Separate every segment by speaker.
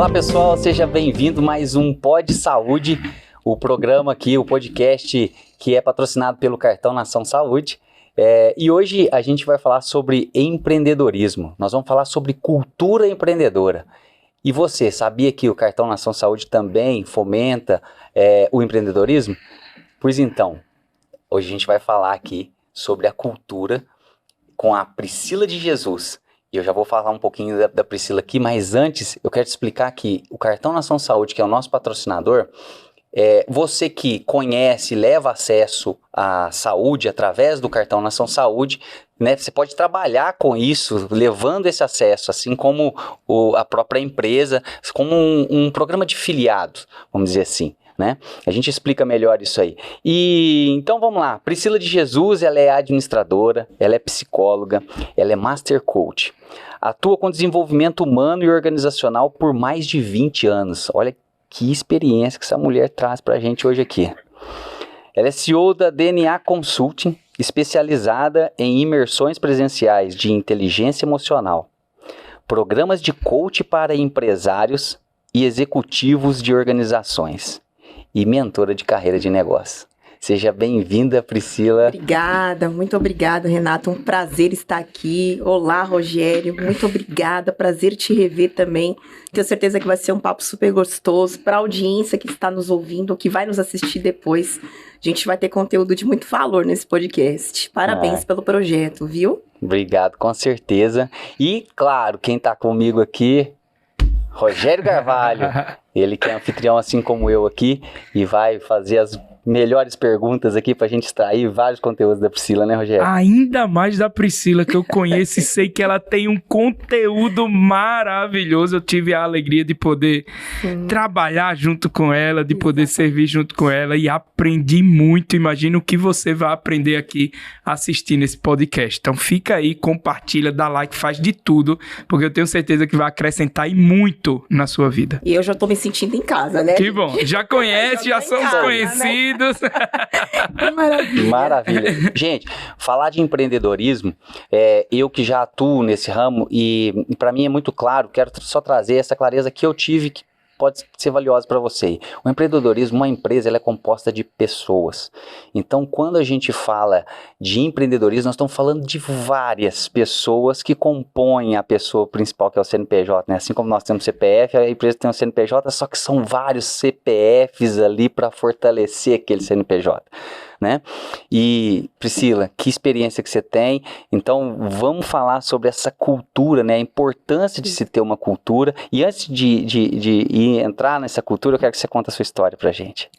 Speaker 1: Olá pessoal, seja bem-vindo a mais um Pod Saúde, o programa aqui, o podcast que é patrocinado pelo Cartão Nação Saúde. E hoje a gente vai falar sobre empreendedorismo, nós vamos falar sobre cultura empreendedora. E você, sabia que o Cartão Nação Saúde também fomenta o empreendedorismo? Pois então, hoje a gente vai falar aqui sobre a cultura com a Priscila de Jesus. E eu já vou falar um pouquinho da Priscila aqui, mas antes eu quero te explicar que o Cartão Nação Saúde, que é o nosso patrocinador, você que conhece, leva acesso à saúde através do Cartão Nação Saúde, né, você pode trabalhar com isso, levando esse acesso, assim como a própria empresa, como um programa de filiados, vamos dizer assim. Né? A gente explica melhor isso aí. E então vamos lá. Priscila de Jesus, ela é administradora, ela é psicóloga, ela é master coach. Atua com desenvolvimento humano e organizacional por mais de 20 anos. Olha que experiência que essa mulher traz pra gente hoje aqui. Ela é CEO da DNA Consulting, especializada em imersões presenciais de inteligência emocional, programas de coach para empresários e executivos de organizações e mentora de carreira de negócio. Seja bem-vinda, Priscila.
Speaker 2: Obrigada, muito obrigada, Renato. Um prazer estar aqui. Olá, Rogério. Muito obrigada. Prazer te rever também. Tenho certeza que vai ser um papo super gostoso. Para a audiência que está nos ouvindo ou que vai nos assistir depois, a gente vai ter conteúdo de muito valor nesse podcast. Parabéns pelo projeto, viu?
Speaker 1: Obrigado, com certeza. E, claro, quem está comigo aqui, Rogério Carvalho. Ele que é anfitrião assim como eu aqui e vai fazer as melhores perguntas aqui pra gente extrair vários conteúdos da Priscila, né, Rogério?
Speaker 3: Ainda mais da Priscila, que eu conheço e sei que ela tem um conteúdo maravilhoso. Eu tive a alegria de poder trabalhar junto com ela, de poder servir junto com ela e aprendi muito. Imagino o que você vai aprender aqui assistindo esse podcast. Então fica aí, compartilha, dá like, faz de tudo, porque eu tenho certeza que vai acrescentar e muito na sua vida.
Speaker 2: E eu já tô me sentindo em casa, né?
Speaker 3: Que bom, já conhece, já somos casa, conhecidos. Né?
Speaker 2: Maravilha.
Speaker 1: Maravilha. Gente, falar de empreendedorismo, eu que já atuo nesse ramo e para mim é muito claro, quero só trazer essa clareza que eu tive que pode ser valiosa para você. O empreendedorismo, uma empresa, ela é composta de pessoas. Então, quando a gente fala de empreendedorismo, nós estamos falando de várias pessoas que compõem a pessoa principal, que é o CNPJ, né? Assim como nós temos CPF, a empresa tem um CNPJ, só que são vários CPFs ali para fortalecer aquele CNPJ. Né? E Priscila, que experiência que você tem. Então vamos falar sobre essa cultura, né? A importância de se ter uma cultura. E antes de entrar nessa cultura, eu quero que você conte a sua história pra gente.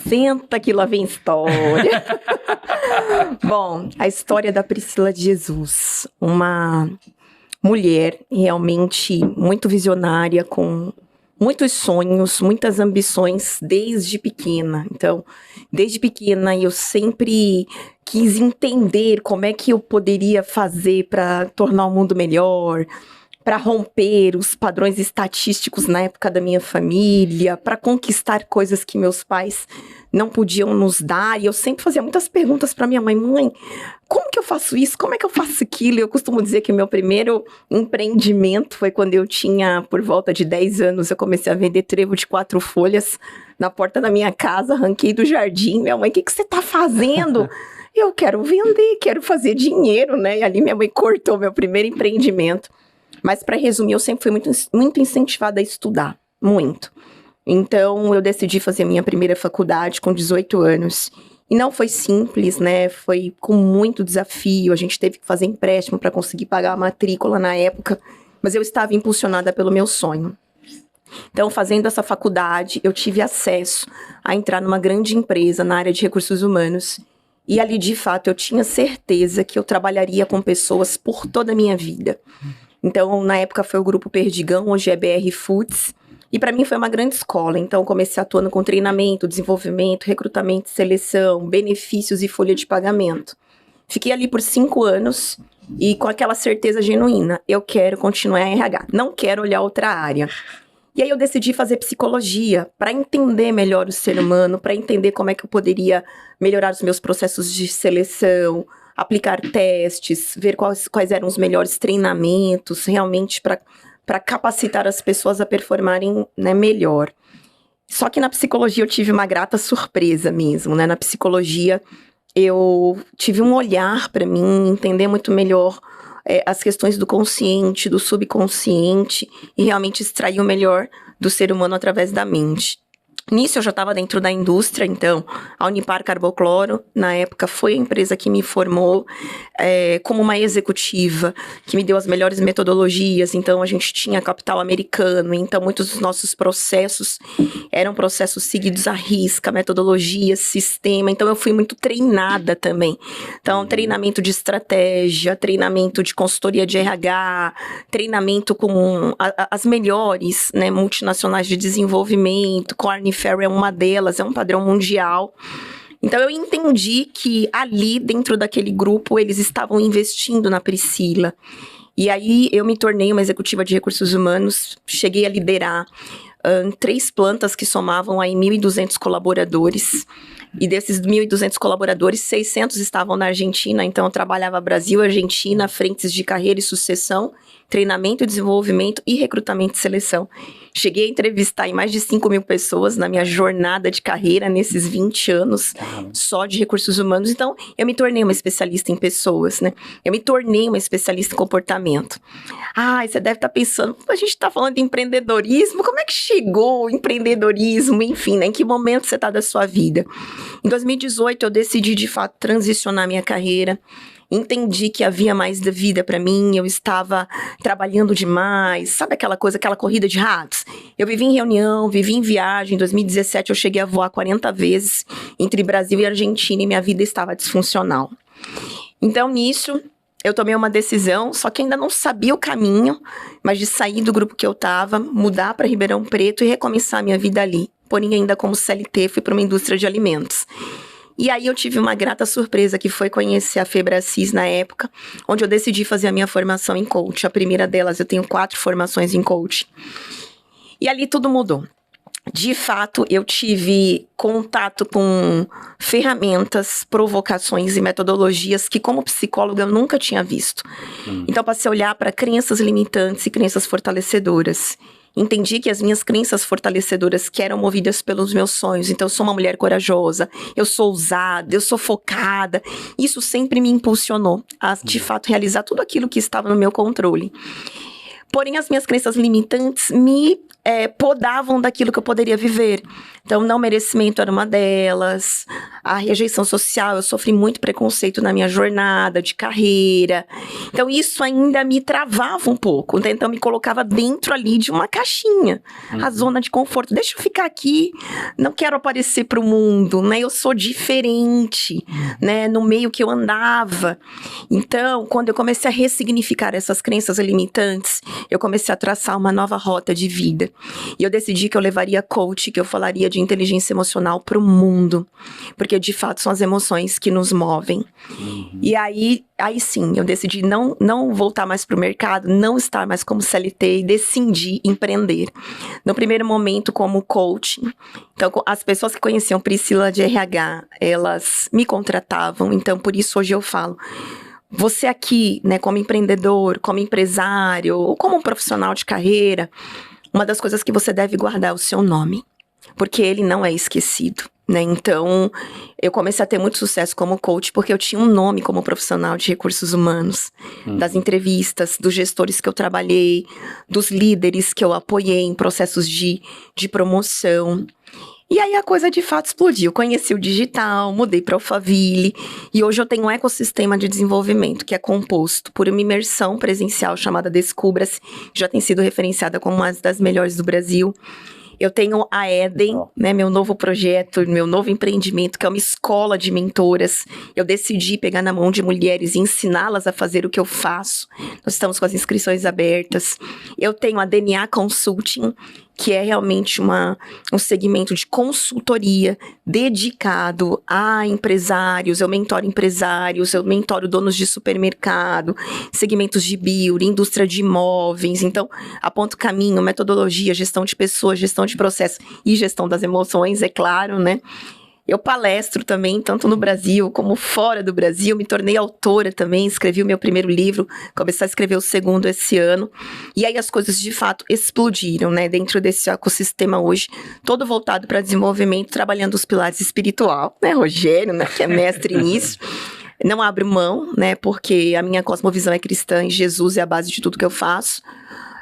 Speaker 2: Senta que lá vem história. Bom, a história da Priscila de Jesus, uma mulher realmente muito visionária, com muitos sonhos, muitas ambições desde pequena. Então, desde pequena eu sempre quis entender como é que eu poderia fazer para tornar o mundo melhor, para romper os padrões estatísticos na época da minha família, para conquistar coisas que meus pais não podiam nos dar. E eu sempre fazia muitas perguntas para minha mãe: mãe, como que eu faço isso? Como é que eu faço aquilo? Eu costumo dizer que o meu primeiro empreendimento foi quando eu tinha por volta de 10 anos. Eu comecei a vender trevo de 4 folhas na porta da minha casa, arranquei do jardim. Minha mãe: o que você tá fazendo? Eu quero vender, quero fazer dinheiro, né? E ali minha mãe cortou meu primeiro empreendimento. Mas para resumir, eu sempre fui muito incentivada a estudar, muito. Então eu decidi fazer a minha primeira faculdade com 18 anos. E não foi simples, né? Foi com muito desafio. A gente teve que fazer empréstimo para conseguir pagar a matrícula na época. Mas eu estava impulsionada pelo meu sonho. Então, fazendo essa faculdade, eu tive acesso a entrar numa grande empresa na área de recursos humanos. E ali, de fato, eu tinha certeza que eu trabalharia com pessoas por toda a minha vida. Então, na época foi o Grupo Perdigão, hoje é BR Foods. E para mim foi uma grande escola. Então, comecei atuando com treinamento, desenvolvimento, recrutamento, seleção, benefícios e folha de pagamento. Fiquei ali por 5 anos e com aquela certeza genuína: eu quero continuar em RH, não quero olhar outra área. E aí eu decidi fazer psicologia para entender melhor o ser humano, para entender como é que eu poderia melhorar os meus processos de seleção, aplicar testes, ver quais eram os melhores treinamentos realmente para para capacitar as pessoas a performarem, né, melhor. Só que na psicologia eu tive uma grata surpresa mesmo, né? Na psicologia eu tive um olhar para mim, entender muito melhor as questões do consciente, do subconsciente e realmente extrair o melhor do ser humano através da mente. Nisso eu já estava dentro da indústria, então a Unipar Carbocloro, na época, foi a empresa que me formou como uma executiva, que me deu as melhores metodologias. Então a gente tinha capital americano, então muitos dos nossos processos eram processos seguidos à risca, metodologia, sistema. Então eu fui muito treinada também. Então treinamento de estratégia, treinamento de consultoria de RH, treinamento com as melhores, né, multinacionais de desenvolvimento, Korn Ferry é uma delas, é um padrão mundial. Então eu entendi que ali, dentro daquele grupo, eles estavam investindo na Priscila. E aí eu me tornei uma executiva de recursos humanos, cheguei a liderar 3 plantas que somavam aí 1.200 colaboradores. E desses 1.200 colaboradores, 600 estavam na Argentina, então eu trabalhava Brasil, Argentina, frentes de carreira e sucessão, treinamento, desenvolvimento e recrutamento e seleção. Cheguei a entrevistar em mais de 5.000 pessoas na minha jornada de carreira, nesses 20 anos, só de recursos humanos. Então, eu me tornei uma especialista em pessoas, né? Eu me tornei uma especialista em comportamento. Você deve estar pensando, a gente está falando de empreendedorismo, como é que chegou o empreendedorismo? Enfim, né? Em que momento você está da sua vida? Em 2018, eu decidi, de fato, transicionar minha carreira. Entendi que havia mais da vida para mim, eu estava trabalhando demais, sabe aquela coisa, aquela corrida de ratos? Eu vivi em reunião, vivi em viagem, em 2017 eu cheguei a voar 40 vezes entre Brasil e Argentina e minha vida estava disfuncional. Então nisso, eu tomei uma decisão, só que ainda não sabia o caminho, mas de sair do grupo que eu estava, mudar para Ribeirão Preto e recomeçar a minha vida ali. Porém ainda como CLT, fui para uma indústria de alimentos. E aí eu tive uma grata surpresa, que foi conhecer a Febracis na época, onde eu decidi fazer a minha formação em coach. A primeira delas, eu tenho 4 formações em coach. E ali tudo mudou. De fato, eu tive contato com ferramentas, provocações e metodologias que, como psicóloga, eu nunca tinha visto. Então, passei a olhar para crenças limitantes e crenças fortalecedoras. Entendi que as minhas crenças fortalecedoras, que eram movidas pelos meus sonhos, então eu sou uma mulher corajosa, eu sou ousada, eu sou focada, isso sempre me impulsionou a, de fato, realizar tudo aquilo que estava no meu controle. Porém, as minhas crenças limitantes me podavam daquilo que eu poderia viver. Então, não merecimento era uma delas, a rejeição social, eu sofri muito preconceito na minha jornada de carreira. Então, isso ainda me travava um pouco, então me colocava dentro ali de uma caixinha, a zona de conforto. Deixa eu ficar aqui, não quero aparecer para o mundo, né? Eu sou diferente, né? No meio que eu andava. Então, quando eu comecei a ressignificar essas crenças limitantes, eu comecei a traçar uma nova rota de vida. E eu decidi que eu levaria coach, que eu falaria de inteligência emocional para o mundo. Porque, de fato, são as emoções que nos movem. E aí sim, eu decidi não voltar mais para o mercado, não estar mais como CLT e decidi empreender. No primeiro momento, como coach. Então, as pessoas que conheciam Priscila de RH, elas me contratavam. Então, por isso, hoje eu falo... Você aqui, né, como empreendedor, como empresário, ou como um profissional de carreira, uma das coisas que você deve guardar é o seu nome, porque ele não é esquecido, né? Então, eu comecei a ter muito sucesso como coach, porque eu tinha um nome como profissional de recursos humanos, das entrevistas, dos gestores que eu trabalhei, dos líderes que eu apoiei em processos de promoção. E aí a coisa de fato explodiu. Conheci o digital, mudei para Alphaville e hoje eu tenho um ecossistema de desenvolvimento que é composto por uma imersão presencial chamada Descubra-se, que já tem sido referenciada como uma das melhores do Brasil. Eu tenho a Eden, né, meu novo projeto, meu novo empreendimento, que é uma escola de mentoras. Eu decidi pegar na mão de mulheres e ensiná-las a fazer o que eu faço. Nós estamos com as inscrições abertas. Eu tenho a DNA Consulting, que é realmente um segmento de consultoria dedicado a empresários. Eu mentoro empresários, eu mentoro donos de supermercado, segmentos de beauty, indústria de imóveis. Então, aponto caminho, metodologia, gestão de pessoas, gestão de processo e gestão das emoções, é claro, né? Eu palestro também, tanto no Brasil como fora do Brasil. Me tornei autora também, escrevi o meu primeiro livro, comecei a escrever o segundo esse ano. E aí as coisas de fato explodiram, né? Dentro desse ecossistema hoje, todo voltado para desenvolvimento, trabalhando os pilares espiritual, né? Rogério, né? Que é mestre nisso. Não abro mão, né? Porque a minha cosmovisão é cristã e Jesus é a base de tudo que eu faço.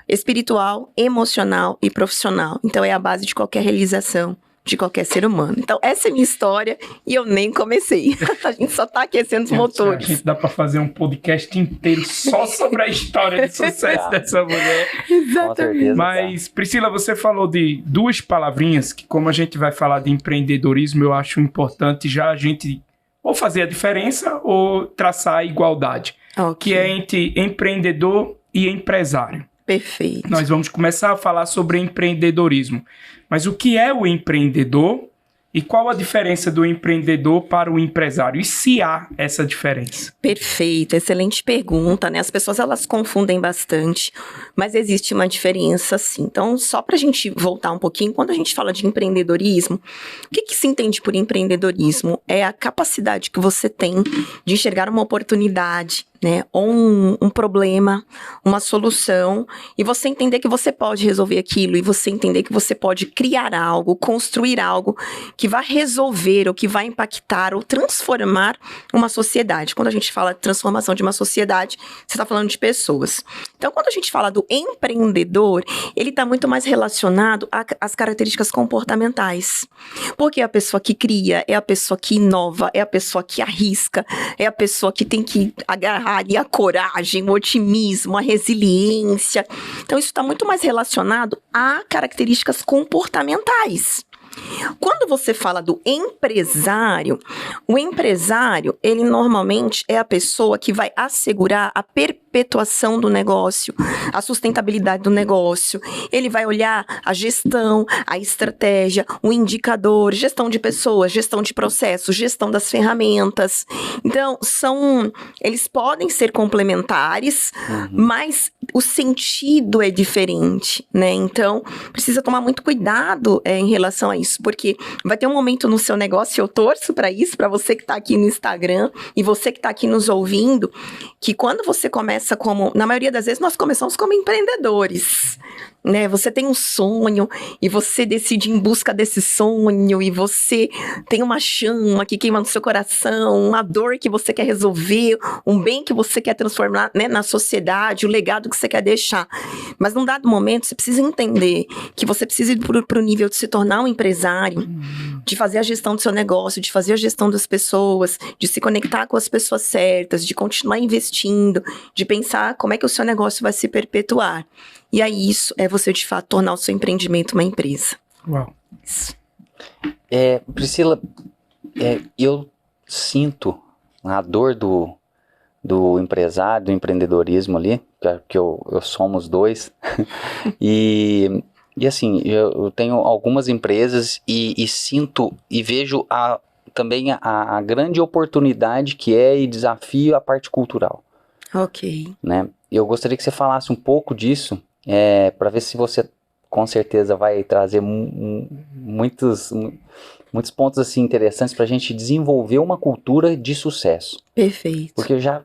Speaker 2: Espiritual, emocional e profissional. Então é a base de qualquer realização de qualquer ser humano. Então, essa é a minha história e eu nem comecei. A gente só tá aquecendo os motores.
Speaker 3: A gente dá pra fazer um podcast inteiro só sobre a história de sucesso dessa mulher.
Speaker 2: Exatamente.
Speaker 3: Mas, Priscila, você falou de duas palavrinhas que, como a gente vai falar de empreendedorismo, eu acho importante já a gente ou fazer a diferença ou traçar a igualdade.
Speaker 2: Okay.
Speaker 3: Que é entre empreendedor e empresário.
Speaker 2: Perfeito.
Speaker 3: Nós vamos começar a falar sobre empreendedorismo. Mas o que é o empreendedor e qual a diferença do empreendedor para o empresário? E se há essa diferença?
Speaker 2: Perfeito, excelente pergunta, né? As pessoas, elas confundem bastante, mas existe uma diferença, sim. Então, só para a gente voltar um pouquinho, quando a gente fala de empreendedorismo, o que se entende por empreendedorismo? É a capacidade que você tem de enxergar uma oportunidade, né, ou um problema, uma solução, e você entender que você pode resolver aquilo, e você entender que você pode criar algo, construir algo que vai resolver, ou que vai impactar, ou transformar uma sociedade. Quando a gente fala de transformação de uma sociedade, você está falando de pessoas. Então, quando a gente fala do empreendedor, ele está muito mais relacionado às características comportamentais. Porque é a pessoa que cria, é a pessoa que inova, é a pessoa que arrisca, é a pessoa que tem que agarrar ali a coragem, o otimismo, a resiliência. Então, isso está muito mais relacionado a características comportamentais. Quando você fala do empresário, o empresário, ele normalmente é a pessoa que vai assegurar a perpetuação do negócio, a sustentabilidade do negócio. Ele vai olhar a gestão, a estratégia, o indicador, gestão de pessoas, gestão de processos, gestão das ferramentas. Então, eles podem ser complementares, mas o sentido é diferente, né? Então, precisa tomar muito cuidado em relação a isso, porque vai ter um momento no seu negócio, eu torço para isso, para você que está aqui no Instagram e você que está aqui nos ouvindo, que quando você começa na maioria das vezes nós começamos como empreendedores, né? Você tem um sonho e você decide ir em busca desse sonho e você tem uma chama que queima no seu coração, uma dor que você quer resolver, um bem que você quer transformar, né, na sociedade, o legado que você quer deixar. Mas num dado momento você precisa entender que você precisa ir para o nível de se tornar um empresário, de fazer a gestão do seu negócio, de fazer a gestão das pessoas, de se conectar com as pessoas certas, de continuar investindo, de pensar como é que o seu negócio vai se perpetuar. E aí isso é você, de fato, tornar o seu empreendimento uma empresa.
Speaker 3: Uau.
Speaker 2: Isso.
Speaker 1: Priscila, eu sinto a dor do empresário, do empreendedorismo ali, que eu somos dois. E assim, eu tenho algumas empresas e sinto e vejo também a grande oportunidade que é e desafio a parte cultural.
Speaker 2: Ok.
Speaker 1: Né? Eu gostaria que você falasse um pouco disso, para ver se você com certeza vai trazer muitos pontos assim, interessantes para a gente desenvolver uma cultura de sucesso.
Speaker 2: Perfeito.
Speaker 1: Porque eu já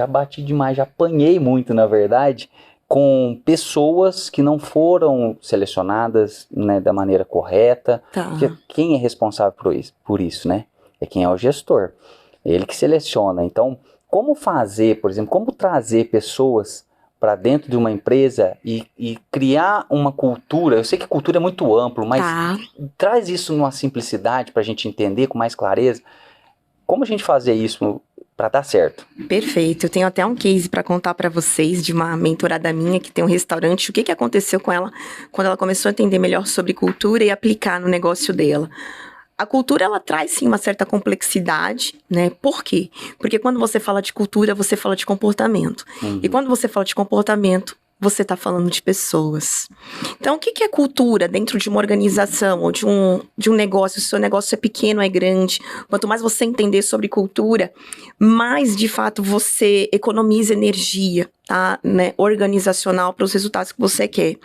Speaker 1: bati demais, já apanhei muito, na verdade, com pessoas que não foram selecionadas, né, da maneira correta.
Speaker 2: Tá.
Speaker 1: Porque quem é responsável por isso, né? É quem é o gestor. É ele que seleciona. Então, como fazer, por exemplo, como trazer pessoas para dentro de uma empresa e criar uma cultura? Eu sei que cultura é muito amplo, mas traz isso numa simplicidade para a gente entender com mais clareza. Como a gente fazer isso para dar certo?
Speaker 2: Perfeito. Eu tenho até um case para contar para vocês de uma mentorada minha que tem um restaurante. O que aconteceu com ela quando ela começou a entender melhor sobre cultura e aplicar no negócio dela? A cultura, ela traz, sim, uma certa complexidade, né? Por quê? Porque quando você fala de cultura, você fala de comportamento. E quando você fala de comportamento, você está falando de pessoas. Então, o que é cultura dentro de uma organização ou de um negócio? Se o seu negócio é pequeno ou é grande, quanto mais você entender sobre cultura, mais, de fato, você economiza energia, tá? Né? Organizacional para os resultados que você quer.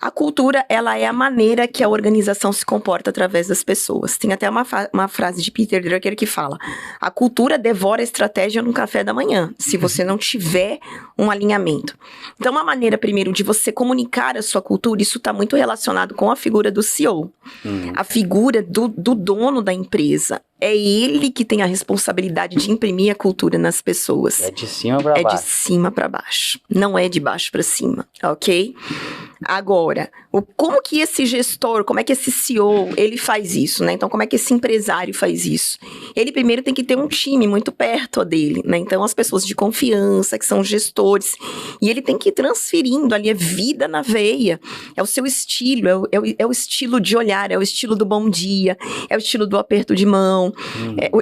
Speaker 2: A cultura, ela é a maneira que a organização se comporta através das pessoas. Tem até uma frase de Peter Drucker que fala: a cultura devora a estratégia no café da manhã, se você não tiver um alinhamento. Então, uma maneira, primeiro, de você comunicar a sua cultura, isso está muito relacionado com a figura do CEO. A figura do dono da empresa. É ele que tem a responsabilidade de imprimir a cultura nas pessoas.
Speaker 1: É de cima para baixo.
Speaker 2: É de cima para baixo. Não é de baixo para cima, ok? Agora, como que esse gestor, como é que esse CEO, ele faz isso, né? Então, como é que esse empresário faz isso? Ele primeiro tem que ter um time muito perto dele, né? Então, as pessoas de confiança, que são gestores, e ele tem que ir transferindo ali a vida na veia. É o seu estilo, é o estilo de olhar, é o estilo do bom dia, é o estilo do aperto de mão.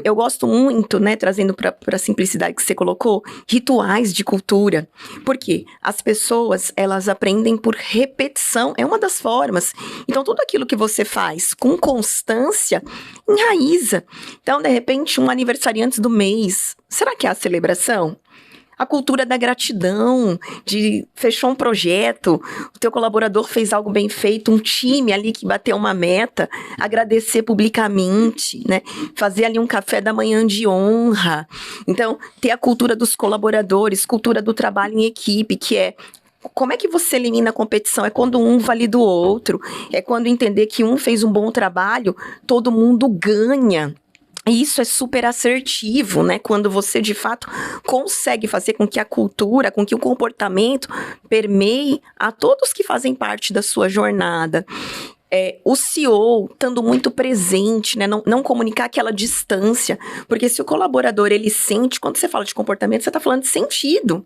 Speaker 2: Eu gosto muito, né, trazendo para a simplicidade que você colocou, rituais de cultura. Por quê? As pessoas, elas aprendem por repetição, é uma das formas. Então, tudo aquilo que você faz com constância, enraiza. Então, de repente, um aniversariante do mês, será que é a celebração? A cultura da gratidão, de fechou um projeto, o teu colaborador fez algo bem feito, um time ali que bateu uma meta, agradecer publicamente, né? Fazer ali um café da manhã de honra. Então, ter a cultura dos colaboradores, cultura do trabalho em equipe, que é como é que você elimina a competição? É quando um valida o outro, é quando entender que um fez um bom trabalho, todo mundo ganha. E isso é super assertivo, né? Quando você, de fato, consegue fazer com que a cultura, com que o comportamento permeie a todos que fazem parte da sua jornada. O CEO estando muito presente, né? Não comunicar aquela distância, porque se o colaborador, ele sente, quando você fala de comportamento, você está falando de sentido.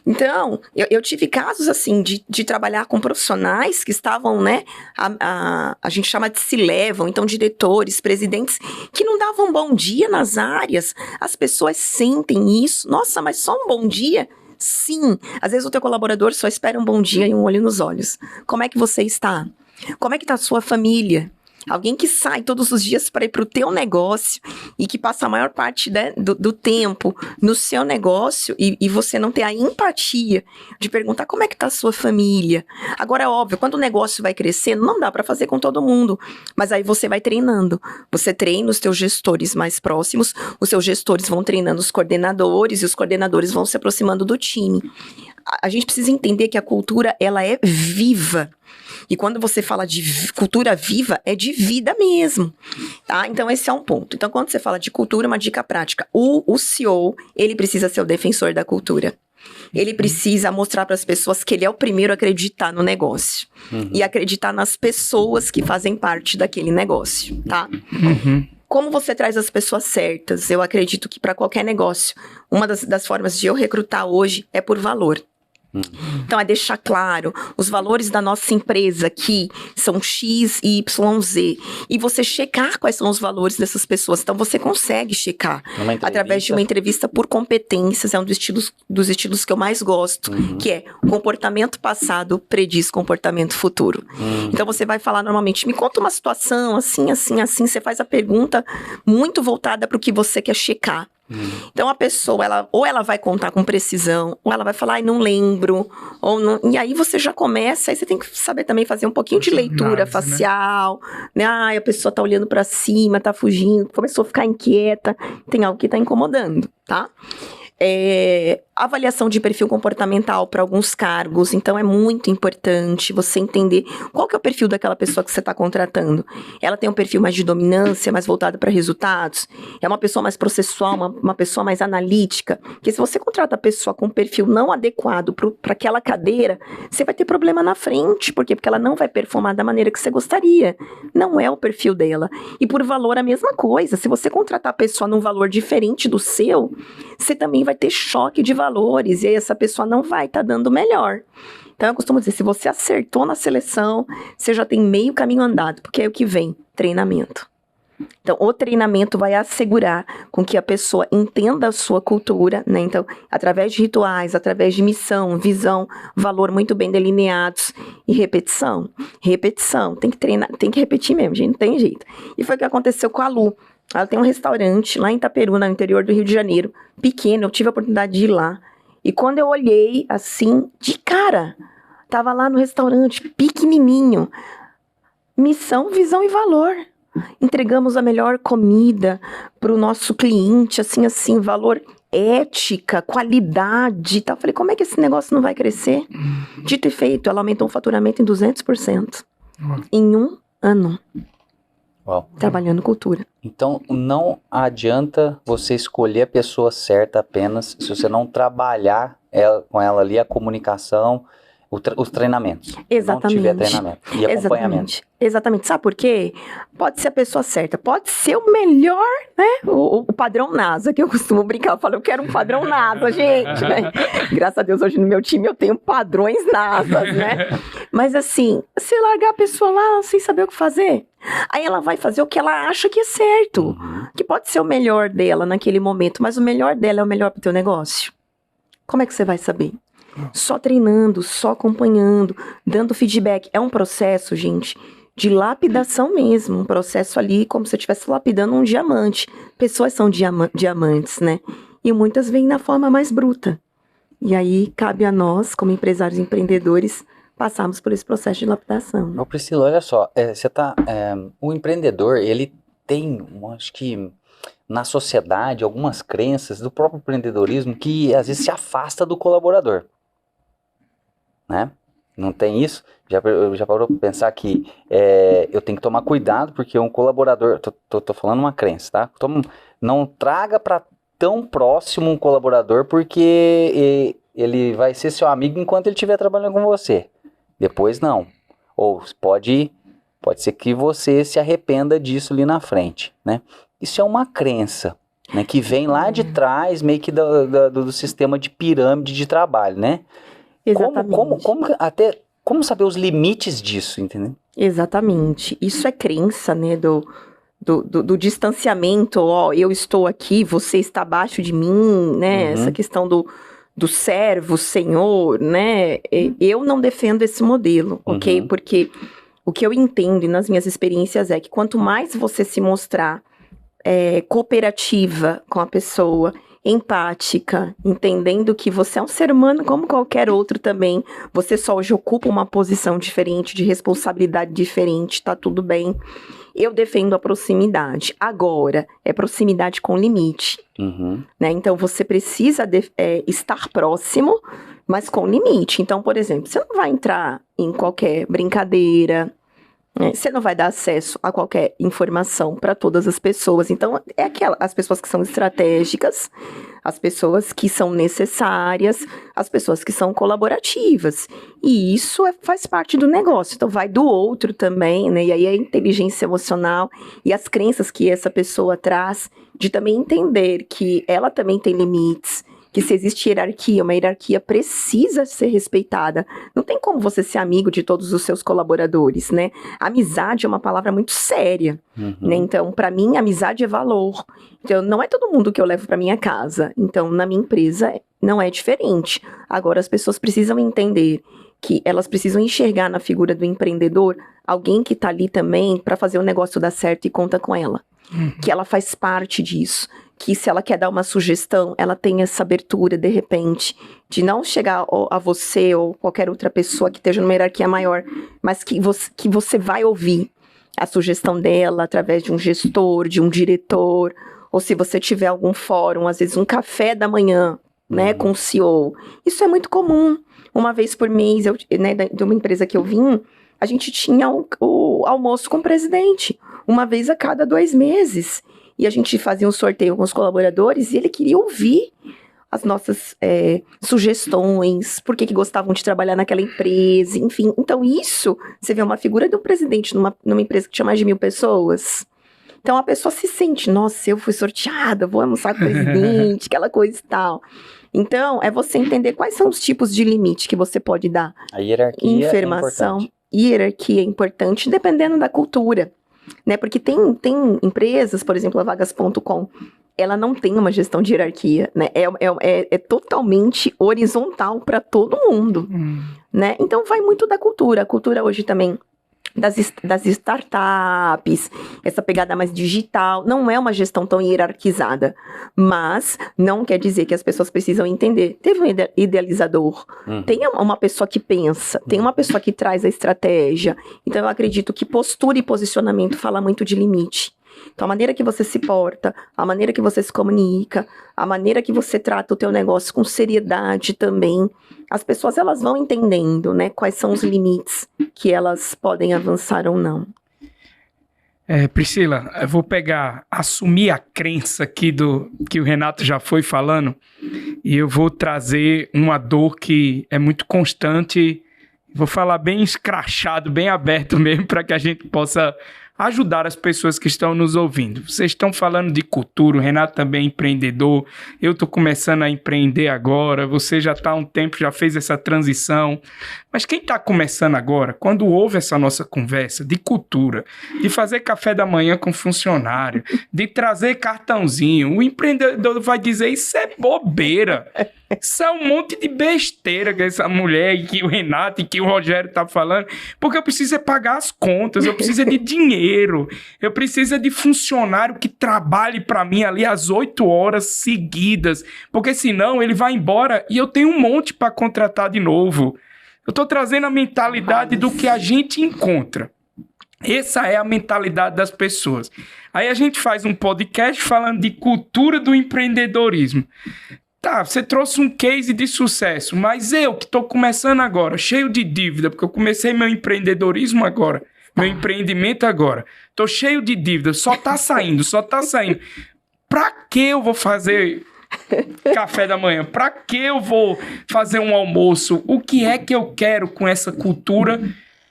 Speaker 2: Então, eu tive casos, assim, de trabalhar com profissionais que estavam, né, a gente chama de C-level, então diretores, presidentes, que não davam bom dia nas áreas. As pessoas sentem isso. Nossa, mas só um bom dia? Sim. Às vezes o teu colaborador só espera um bom dia e um olho nos olhos. Como é que você está? Como é que tá a sua família? Alguém que sai todos os dias para ir para o teu negócio e que passa a maior parte, né, do tempo no seu negócio e você não ter a empatia de perguntar como é que tá a sua família. Agora, é óbvio, quando o negócio vai crescendo, não dá para fazer com todo mundo, mas aí você vai treinando. Você treina os teus gestores mais próximos, os seus gestores vão treinando os coordenadores e os coordenadores vão se aproximando do time. A gente precisa entender que a cultura, ela é viva. E quando você fala de cultura viva, é de vida mesmo, tá? Então, esse é um ponto. Então, quando você fala de cultura, uma dica prática. O CEO, ele precisa ser o defensor da cultura. Ele precisa mostrar para as pessoas que ele é o primeiro a acreditar no negócio. E acreditar nas pessoas que fazem parte daquele negócio, tá? Como você traz as pessoas certas? Eu acredito que para qualquer negócio, uma das formas de eu recrutar hoje é por valor. Então, é deixar claro os valores da nossa empresa, que são X, Y, Z. E você checar quais são os valores dessas pessoas. Então, você consegue checar através de uma entrevista por competências. É um dos estilos que eu mais gosto, que é comportamento passado prediz comportamento futuro. Então, você vai falar normalmente, me conta uma situação assim, assim, assim. Você faz a pergunta muito voltada para o que você quer checar. Então, a pessoa, ela vai contar com precisão, ou ela vai falar, não lembro, ou não, e aí você já começa, aí você tem que saber também fazer um pouquinho de leitura facial, né? A pessoa tá olhando pra cima, tá fugindo, começou a ficar inquieta, tem algo que tá incomodando, tá? Avaliação de perfil comportamental para alguns cargos, então é muito importante você entender qual que é o perfil daquela pessoa que você está contratando. Ela tem um perfil mais de dominância, mais voltado para resultados, é uma pessoa mais processual, uma pessoa mais analítica, porque se você contrata a pessoa com um perfil não adequado para aquela cadeira, você vai ter problema na frente. Por quê? Porque ela não vai performar da maneira que você gostaria, não é o perfil dela. E por valor a mesma coisa, se você contratar a pessoa num valor diferente do seu, você também vai ter choque de valores, e aí essa pessoa não vai estar dando melhor. Então, eu costumo dizer, se você acertou na seleção, você já tem meio caminho andado, porque é o que vem, treinamento. Então, o treinamento vai assegurar com que a pessoa entenda a sua cultura, né? Então, através de rituais, através de missão, visão, valor muito bem delineados e repetição. Repetição, tem que treinar, tem que repetir mesmo, gente, não tem jeito. E foi o que aconteceu com a Lu. Ela tem um restaurante lá em Itaperuna, no interior do Rio de Janeiro, pequeno, eu tive a oportunidade de ir lá. E quando eu olhei, assim, de cara, Tava lá no restaurante, pequenininho. Missão, visão e valor. Entregamos a melhor comida para o nosso cliente, assim, valor, ética, qualidade e tal. Falei, como é que esse negócio não vai crescer? Dito e feito, ela aumentou o faturamento em 200%. Em 1 ano.
Speaker 1: Uau.
Speaker 2: Trabalhando cultura.
Speaker 1: Então, não adianta você escolher a pessoa certa apenas se você não trabalhar com ela ali a comunicação, os treinamentos.
Speaker 2: Exatamente.
Speaker 1: Não tiver treinamento e acompanhamento.
Speaker 2: Exatamente. Sabe por quê? Pode ser a pessoa certa, pode ser o melhor, né? O padrão NASA, que eu costumo brincar. Eu falo, eu quero um padrão NASA, gente, né? Graças a Deus, hoje no meu time eu tenho padrões NASA, né? Mas assim, se largar a pessoa lá sem saber o que fazer, aí ela vai fazer o que ela acha que é certo, que pode ser o melhor dela naquele momento, mas o melhor dela é o melhor pro teu negócio. Como é que você vai saber? Só treinando, só acompanhando, dando feedback. É um processo, gente, de lapidação mesmo. Um processo ali como se eu estivesse lapidando um diamante. Pessoas são diamantes, né? E muitas vêm na forma mais bruta. E aí cabe a nós, como empresários e empreendedores, passarmos por esse processo de lapidação.
Speaker 1: Ô Priscila, olha só, o empreendedor, ele tem, acho que na sociedade, algumas crenças do próprio empreendedorismo que às vezes se afasta do colaborador. Né? Não tem isso? Já parou para pensar que eu tenho que tomar cuidado porque um colaborador, tô falando uma crença, tá? Não traga para tão próximo um colaborador porque ele vai ser seu amigo enquanto ele estiver trabalhando com você. Depois não. Ou pode ser que você se arrependa disso ali na frente, né? Isso é uma crença, né? Que vem lá de trás, meio que do sistema de pirâmide de trabalho, né?
Speaker 2: Exatamente.
Speaker 1: Como saber os limites disso, entendeu?
Speaker 2: Exatamente. Isso é crença, né, do distanciamento, ó, eu estou aqui, você está abaixo de mim, né, essa questão do servo, senhor, né, eu não defendo esse modelo, ok? Porque o que eu entendo e nas minhas experiências é que quanto mais você se mostrar cooperativa com a pessoa, empática, entendendo que você é um ser humano como qualquer outro também, você só hoje ocupa uma posição diferente, de responsabilidade diferente, tá tudo bem. Eu defendo a proximidade. Agora, é proximidade com limite, né? Então, você precisa estar próximo, mas com limite. Então, por exemplo, você não vai entrar em qualquer brincadeira, você não vai dar acesso a qualquer informação para todas as pessoas. Então, as pessoas que são estratégicas, as pessoas que são necessárias, as pessoas que são colaborativas. E isso faz parte do negócio. Então, vai do outro também, né? E aí a inteligência emocional e as crenças que essa pessoa traz de também entender que ela também tem limites, que se existe hierarquia, uma hierarquia precisa ser respeitada. Não tem como você ser amigo de todos os seus colaboradores, né? Amizade é uma palavra muito séria, né? Então, para mim, amizade é valor. Então, não é todo mundo que eu levo para minha casa. Então, na minha empresa, não é diferente. Agora, as pessoas precisam entender que elas precisam enxergar na figura do empreendedor alguém que está ali também para fazer o negócio dar certo e conta com ela. Que ela faz parte disso. Que se ela quer dar uma sugestão, ela tem essa abertura, de repente, de não chegar a você ou qualquer outra pessoa que esteja numa hierarquia maior, mas que você vai ouvir a sugestão dela através de um gestor, de um diretor, ou se você tiver algum fórum, às vezes um café da manhã, né, com o CEO. Isso é muito comum. Uma vez por mês, né, de uma empresa que eu vim, a gente tinha o almoço com o presidente, uma vez a cada 2 meses. E a gente fazia um sorteio com os colaboradores e ele queria ouvir as nossas sugestões, por que gostavam de trabalhar naquela empresa, enfim. Então isso, você vê uma figura de um presidente numa empresa que tinha mais de 1.000 pessoas. Então a pessoa se sente, nossa, eu fui sorteada, vou almoçar com o presidente, aquela coisa e tal. Então, é você entender quais são os tipos de limite que você pode dar.
Speaker 1: A hierarquia
Speaker 2: Informação,
Speaker 1: é importante.
Speaker 2: Hierarquia é importante, dependendo da cultura. Né? Porque tem empresas, por exemplo, a Vagas.com, ela não tem uma gestão de hierarquia, né? É totalmente horizontal para todo mundo, né? Então vai muito da cultura. A cultura hoje também das startups, essa pegada mais digital. Não é uma gestão tão hierarquizada, mas não quer dizer que as pessoas precisam entender. Teve um idealizador, tem uma pessoa que pensa, tem uma pessoa que traz a estratégia. Então eu acredito que postura e posicionamento fala muito de limite. Então, a maneira que você se porta, a maneira que você se comunica, a maneira que você trata o teu negócio com seriedade também, as pessoas elas vão entendendo, né, quais são os limites que elas podem avançar ou não.
Speaker 3: Priscila, eu vou assumir a crença aqui que o Renato já foi falando, e eu vou trazer uma dor que é muito constante, vou falar bem escrachado, bem aberto mesmo, para que a gente possa ajudar as pessoas que estão nos ouvindo. Vocês estão falando de cultura, o Renato também é empreendedor, eu estou começando a empreender agora, você já está há um tempo, já fez essa transição, mas quem está começando agora, quando ouve essa nossa conversa de cultura, de fazer café da manhã com funcionário, de trazer cartãozinho, o empreendedor vai dizer, isso é bobeira, isso é um monte de besteira que essa mulher e que o Renato e que o Rogério tá falando, porque eu preciso pagar as contas, eu preciso de dinheiro, eu preciso de funcionário que trabalhe para mim ali às 8 horas seguidas, porque senão ele vai embora e eu tenho um monte para contratar de novo. Eu tô trazendo a mentalidade do que a gente encontra. Essa é a mentalidade das pessoas. Aí a gente faz um podcast falando de cultura do empreendedorismo. Tá, você trouxe um case de sucesso, mas eu que estou começando agora, cheio de dívida, porque eu comecei meu empreendedorismo agora, meu empreendimento agora, tô cheio de dívida, só tá saindo. Pra que eu vou fazer café da manhã? Pra que eu vou fazer um almoço? O que é que eu quero com essa cultura?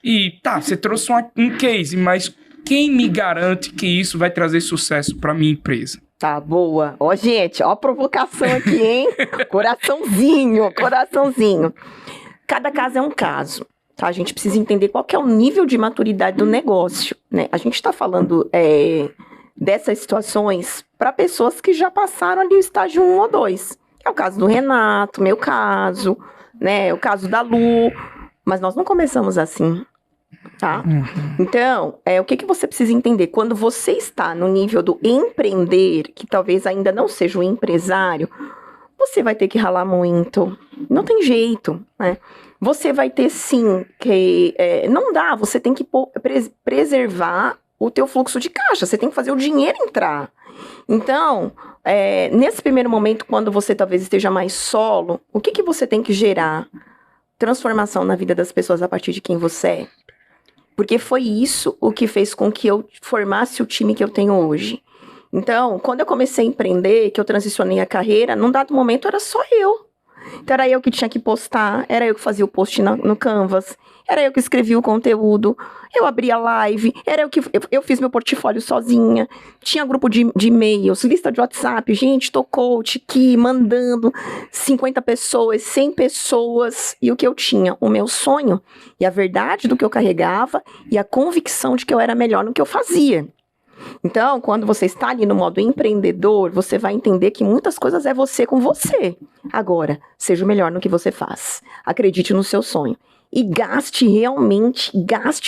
Speaker 3: E tá, você trouxe um case, mas quem me garante que isso vai trazer sucesso pra minha empresa?
Speaker 2: Tá, boa. Ó, gente, ó a provocação aqui, hein? Coraçãozinho. Cada caso é um caso, tá? A gente precisa entender qual que é o nível de maturidade do negócio, né? A gente tá falando dessas situações para pessoas que já passaram ali o estágio 1 ou 2. É o caso do Renato, meu caso, né? O caso da Lu. Mas nós não começamos assim. Tá? Então, o que você precisa entender? Quando você está no nível do empreender, que talvez ainda não seja um empresário, você vai ter que ralar muito. Não tem jeito, né? Você vai ter sim que... não dá, você tem que preservar o teu fluxo de caixa, você tem que fazer o dinheiro entrar. Então, nesse primeiro momento, quando você talvez esteja mais solo, o que você tem que gerar? Transformação na vida das pessoas a partir de quem você é. Porque foi isso o que fez com que eu formasse o time que eu tenho hoje. Então, quando eu comecei a empreender, que eu transicionei a carreira, num dado momento era só eu. Então, era eu que tinha que postar, era eu que fazia o post no Canvas, era eu que escrevia o conteúdo, eu abria live, era eu fiz meu portfólio sozinha, tinha grupo de e-mails, lista de WhatsApp, gente, tô coach aqui, mandando 50 pessoas, 100 pessoas, e o que eu tinha? O meu sonho, e a verdade do que eu carregava, e a convicção de que eu era melhor no que eu fazia. Então, quando você está ali no modo empreendedor, você vai entender que muitas coisas é você com você. Agora, seja o melhor no que você faz. Acredite no seu sonho. E gaste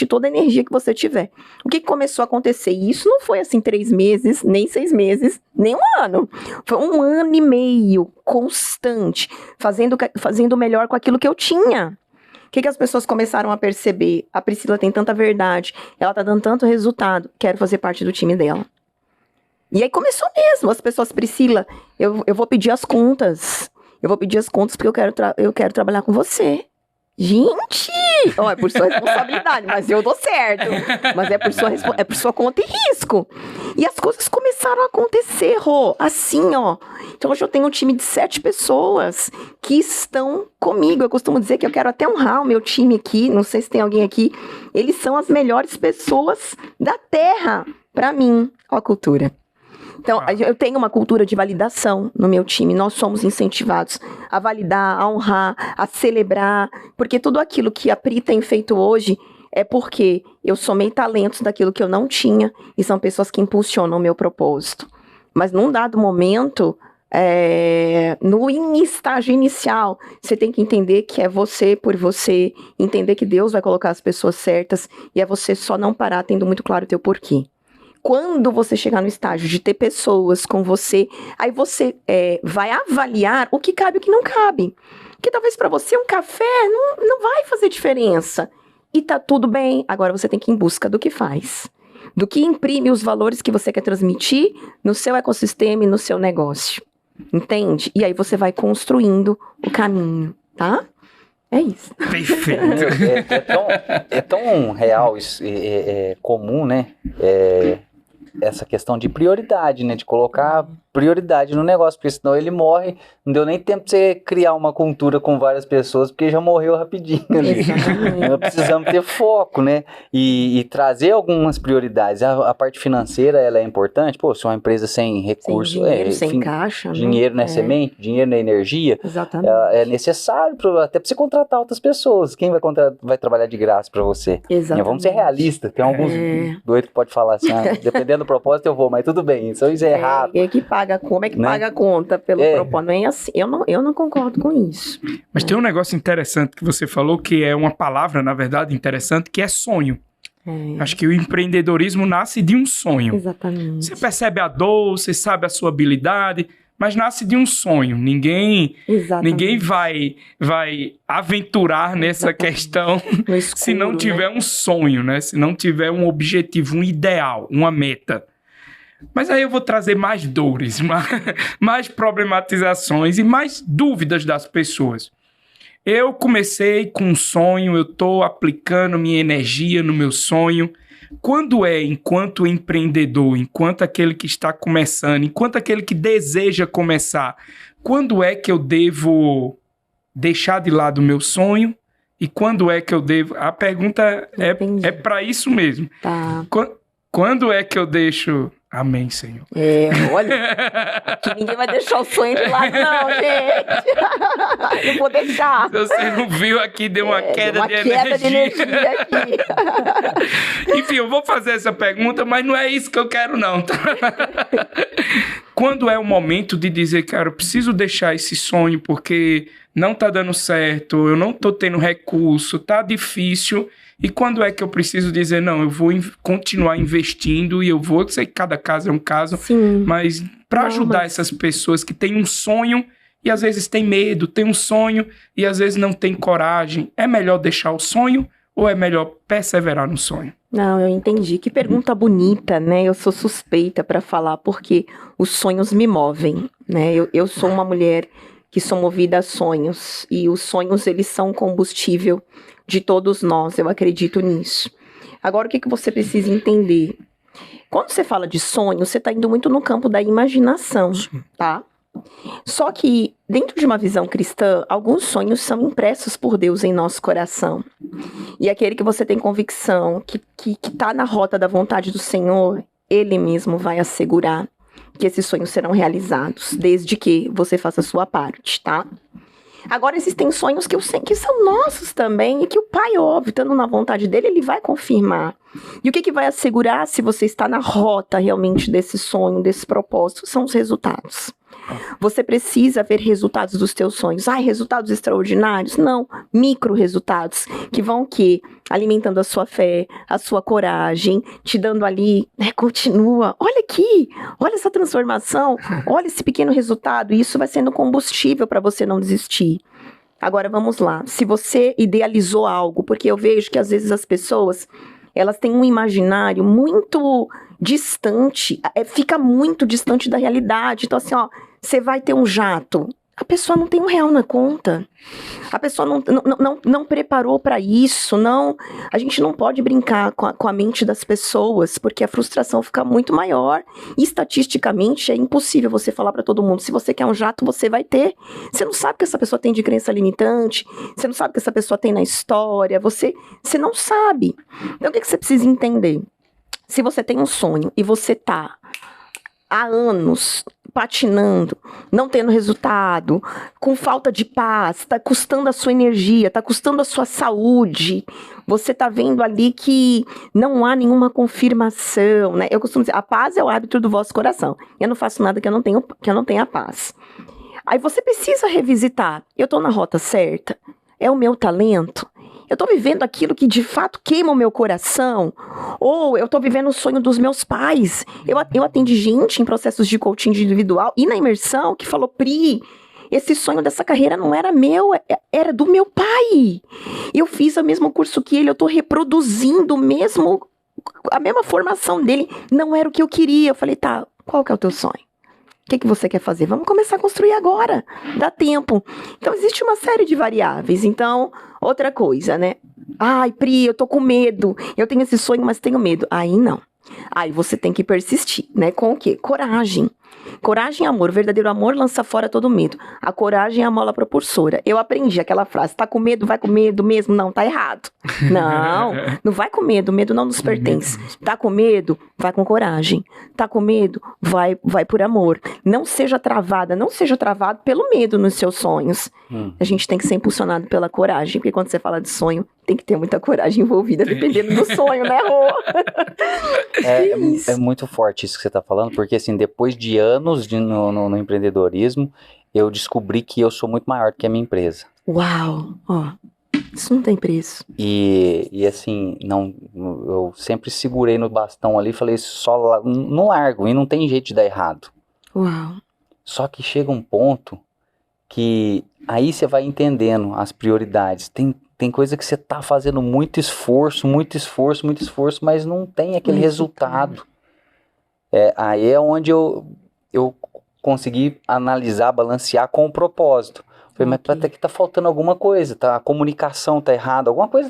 Speaker 2: toda a energia que você tiver. O que começou a acontecer? E isso não foi assim 3 meses, nem 6 meses, nem 1 ano. Foi 1 ano e meio constante, fazendo o melhor com aquilo que eu tinha. O que as pessoas começaram a perceber? A Priscila tem tanta verdade, ela tá dando tanto resultado, quero fazer parte do time dela. E aí começou mesmo, as pessoas, Priscila, eu vou pedir as contas. Eu vou pedir as contas porque eu quero trabalhar com você. Gente! É por sua responsabilidade, mas eu dou certo. Mas é por sua conta e risco. E as coisas começaram a acontecer, Rô, assim, ó. Então hoje eu tenho um time de 7 pessoas que estão comigo. Eu costumo dizer que eu quero até honrar o meu time aqui, não sei se tem alguém aqui. Eles são as melhores pessoas da Terra para mim. Ó a cultura. Então, eu tenho uma cultura de validação no meu time. Nós somos incentivados a validar, a honrar, a celebrar. Porque tudo aquilo que a Pri tem feito hoje é porque eu somei talentos daquilo que eu não tinha. E são pessoas que impulsionam o meu propósito. Mas num dado momento, no estágio inicial, você tem que entender que é você por você, entender que Deus vai colocar as pessoas certas e é você só não parar tendo muito claro o teu porquê. Quando você chegar no estágio de ter pessoas com você, aí você vai avaliar o que cabe e o que não cabe. Porque talvez para você um café não vai fazer diferença. E tá tudo bem. Agora você tem que ir em busca do que faz. Do que imprime os valores que você quer transmitir no seu ecossistema e no seu negócio. Entende? E aí você vai construindo o caminho, tá? É isso.
Speaker 3: Perfeito.
Speaker 1: É tão real, é comum, né? Essa questão de prioridade, né? De colocar prioridade no negócio, porque senão ele morre. Não deu nem tempo de você criar uma cultura com várias pessoas, porque já morreu rapidinho ali. Nós precisamos ter foco, né? E trazer algumas prioridades. A parte financeira, ela é importante. Pô, se uma empresa sem recurso...
Speaker 2: Sem dinheiro, sem caixa,
Speaker 1: dinheiro na semente, dinheiro na energia.
Speaker 2: Exatamente.
Speaker 1: É necessário até para você contratar outras pessoas. Quem vai trabalhar de graça para você?
Speaker 2: Exatamente.
Speaker 1: Vamos ser realistas. Tem alguns doidos que podem falar assim, dependendo do propósito eu vou, mas tudo bem, isso é errado.
Speaker 2: Quem é que paga como é que paga a conta pelo propósito? Não é assim. Eu não concordo com isso.
Speaker 3: Mas tem um negócio interessante que você falou, que é uma palavra, na verdade, interessante, que é sonho. Acho que o empreendedorismo nasce de um sonho.
Speaker 2: Exatamente.
Speaker 3: Você percebe a dor, você sabe a sua habilidade, mas nasce de um sonho. Ninguém vai aventurar nessa questão se não tiver um sonho, né? Se não tiver um objetivo, um ideal, uma meta. Mas aí eu vou trazer mais dores, mais problematizações e mais dúvidas das pessoas. Eu comecei com um sonho, eu estou aplicando minha energia no meu sonho. Quando enquanto empreendedor, enquanto aquele que está começando, enquanto aquele que deseja começar, quando é que eu devo deixar de lado o meu sonho? E quando é que eu devo... A pergunta é para isso mesmo.
Speaker 2: Tá.
Speaker 3: Quando é que eu deixo... Amém, Senhor.
Speaker 2: Olha, que ninguém vai deixar o sonho de lado, não, gente. Não vou deixar.
Speaker 3: Você não viu aqui, deu uma queda de energia aqui. Enfim, eu vou fazer essa pergunta, mas não é isso que eu quero, não. Tá? Quando é o momento de dizer, cara, eu preciso deixar esse sonho porque não tá dando certo, eu não tô tendo recurso, tá difícil... E quando é que eu preciso dizer, não, eu vou continuar investindo e eu sei que cada caso é um caso,
Speaker 2: sim,
Speaker 3: mas para ajudar essas pessoas que têm um sonho e às vezes têm medo, têm um sonho e às vezes não têm coragem, é melhor deixar o sonho ou é melhor perseverar no sonho?
Speaker 2: Não, eu entendi. Que pergunta bonita, né? Eu sou suspeita para falar porque os sonhos me movem, né? Eu sou uma mulher que sou movida a sonhos e os sonhos, eles são combustível de todos nós, eu acredito nisso. Agora, o que você precisa entender? Quando você fala de sonho, você está indo muito no campo da imaginação, tá? Só que, dentro de uma visão cristã, alguns sonhos são impressos por Deus em nosso coração. E aquele que você tem convicção, que está na rota da vontade do Senhor, Ele mesmo vai assegurar que esses sonhos serão realizados, desde que você faça a sua parte, tá? Agora, existem sonhos que são nossos também e que o Pai, óbvio, estando na vontade dele, ele vai confirmar. E o que vai assegurar se você está na rota realmente desse sonho, desse propósito? São os resultados. Você precisa ver resultados dos teus sonhos. Resultados extraordinários? Não, micro resultados que vão o quê? Alimentando a sua fé, a sua coragem, te dando ali, continua, olha aqui, olha essa transformação, olha esse pequeno resultado, e isso vai sendo combustível para você não desistir. Agora vamos lá, se você idealizou algo, porque eu vejo que às vezes as pessoas, elas têm um imaginário muito distante, fica muito distante da realidade, então assim, você vai ter um jato, a pessoa não tem R$1 na conta, a pessoa não preparou para isso, a gente não pode brincar com a mente das pessoas, porque a frustração fica muito maior, e estatisticamente é impossível você falar para todo mundo, se você quer um jato, você vai ter, você não sabe o que essa pessoa tem de crença limitante, você não sabe o que essa pessoa tem na história, você não sabe. Então o que você precisa entender? Se você tem um sonho e você tá há anos patinando, não tendo resultado, com falta de paz, está custando a sua energia, está custando a sua saúde, você está vendo ali que não há nenhuma confirmação, né? Eu costumo dizer, a paz é o árbitro do vosso coração. Eu não faço nada que eu não tenha paz. Aí você precisa revisitar. Eu estou na rota certa? É o meu talento? Eu estou vivendo aquilo que de fato queima o meu coração? Ou eu estou vivendo o sonho dos meus pais? Eu atendi gente em processos de coaching individual e na imersão que falou, Pri, esse sonho dessa carreira não era meu, era do meu pai. Eu fiz o mesmo curso que ele, eu estou reproduzindo a mesma formação dele. Não era o que eu queria. Eu falei, tá, qual que é o teu sonho? O que você quer fazer? Vamos começar a construir agora. Dá tempo. Então, existe uma série de variáveis. Então, outra coisa, né? Ai, Pri, eu tô com medo. Eu tenho esse sonho, mas tenho medo. Aí, não. Aí, você tem que persistir, né? Com o quê? Coragem. Coragem e amor. O verdadeiro amor lança fora todo medo. A coragem é a mola propulsora. Eu aprendi aquela frase. Tá com medo? Vai com medo mesmo? Não, tá errado. Não vai com medo. Medo não nos pertence. Tá com medo? Vai com coragem. Tá com medo? Vai por amor. Não seja travada. Não seja travado pelo medo nos seus sonhos. A gente tem que ser impulsionado pela coragem. Porque quando você fala de sonho, tem que ter muita coragem envolvida, dependendo do sonho, né, Rô?
Speaker 1: É muito forte isso que você tá falando, porque assim, depois de anos no empreendedorismo, eu descobri que eu sou muito maior do que a minha empresa.
Speaker 2: Uau! Ó, isso não tem preço.
Speaker 1: E assim, eu sempre segurei no bastão ali e falei, não largo, e não tem jeito de dar errado.
Speaker 2: Uau!
Speaker 1: Só que chega um ponto que aí você vai entendendo as prioridades. Tem coisa que você tá fazendo muito esforço, mas não tem aquele resultado. Aí é onde eu consegui analisar, balancear com o propósito. Falei, mas até que tá faltando alguma coisa, tá? A comunicação tá errada, alguma coisa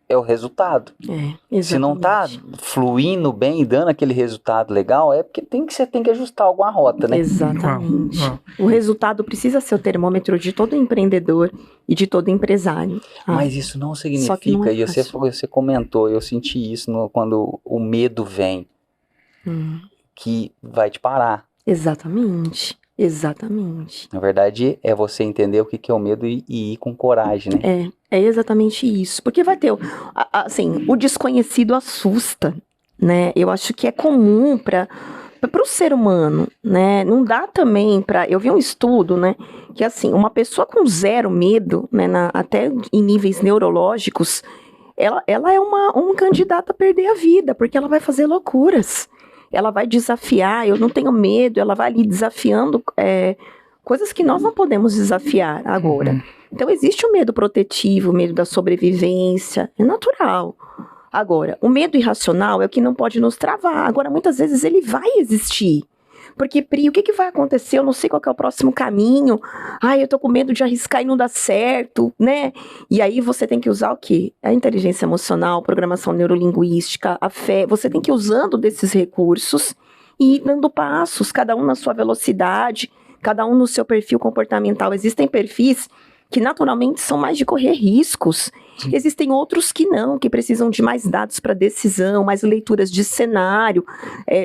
Speaker 1: é o resultado.
Speaker 2: Exatamente.
Speaker 1: Se não tá fluindo bem e dando aquele resultado legal, é porque você tem que ajustar alguma rota, né?
Speaker 2: Exatamente. O resultado precisa ser o termômetro de todo empreendedor e de todo empresário.
Speaker 1: Mas isso não significa,
Speaker 2: não é
Speaker 1: e você comentou, eu senti isso quando o medo vem, que vai te parar.
Speaker 2: Exatamente.
Speaker 1: Na verdade, é você entender o que é o medo e ir com coragem, né?
Speaker 2: É exatamente isso. Porque vai ter, assim, o desconhecido assusta, né? Eu acho que é comum para o ser humano, né? Não dá também para... Eu vi um estudo, né? Que, assim, uma pessoa com zero medo, né? Até em níveis neurológicos, ela é um candidato a perder a vida, porque ela vai fazer loucuras. Ela vai desafiar, eu não tenho medo, ela vai ali desafiando coisas que nós não podemos desafiar agora. Então, existe o medo protetivo, o medo da sobrevivência, é natural. Agora, o medo irracional é o que não pode nos travar. Agora, muitas vezes ele vai existir. Porque, Pri, o que vai acontecer? Eu não sei qual que é o próximo caminho. Ai, eu tô com medo de arriscar e não dar certo, né? E aí você tem que usar o quê? A inteligência emocional, programação neurolinguística, a fé. Você tem que ir usando desses recursos e ir dando passos, cada um na sua velocidade, cada um no seu perfil comportamental. Existem perfis que naturalmente são mais de correr riscos. Existem outros que não, que precisam de mais dados para decisão, mais leituras de cenário,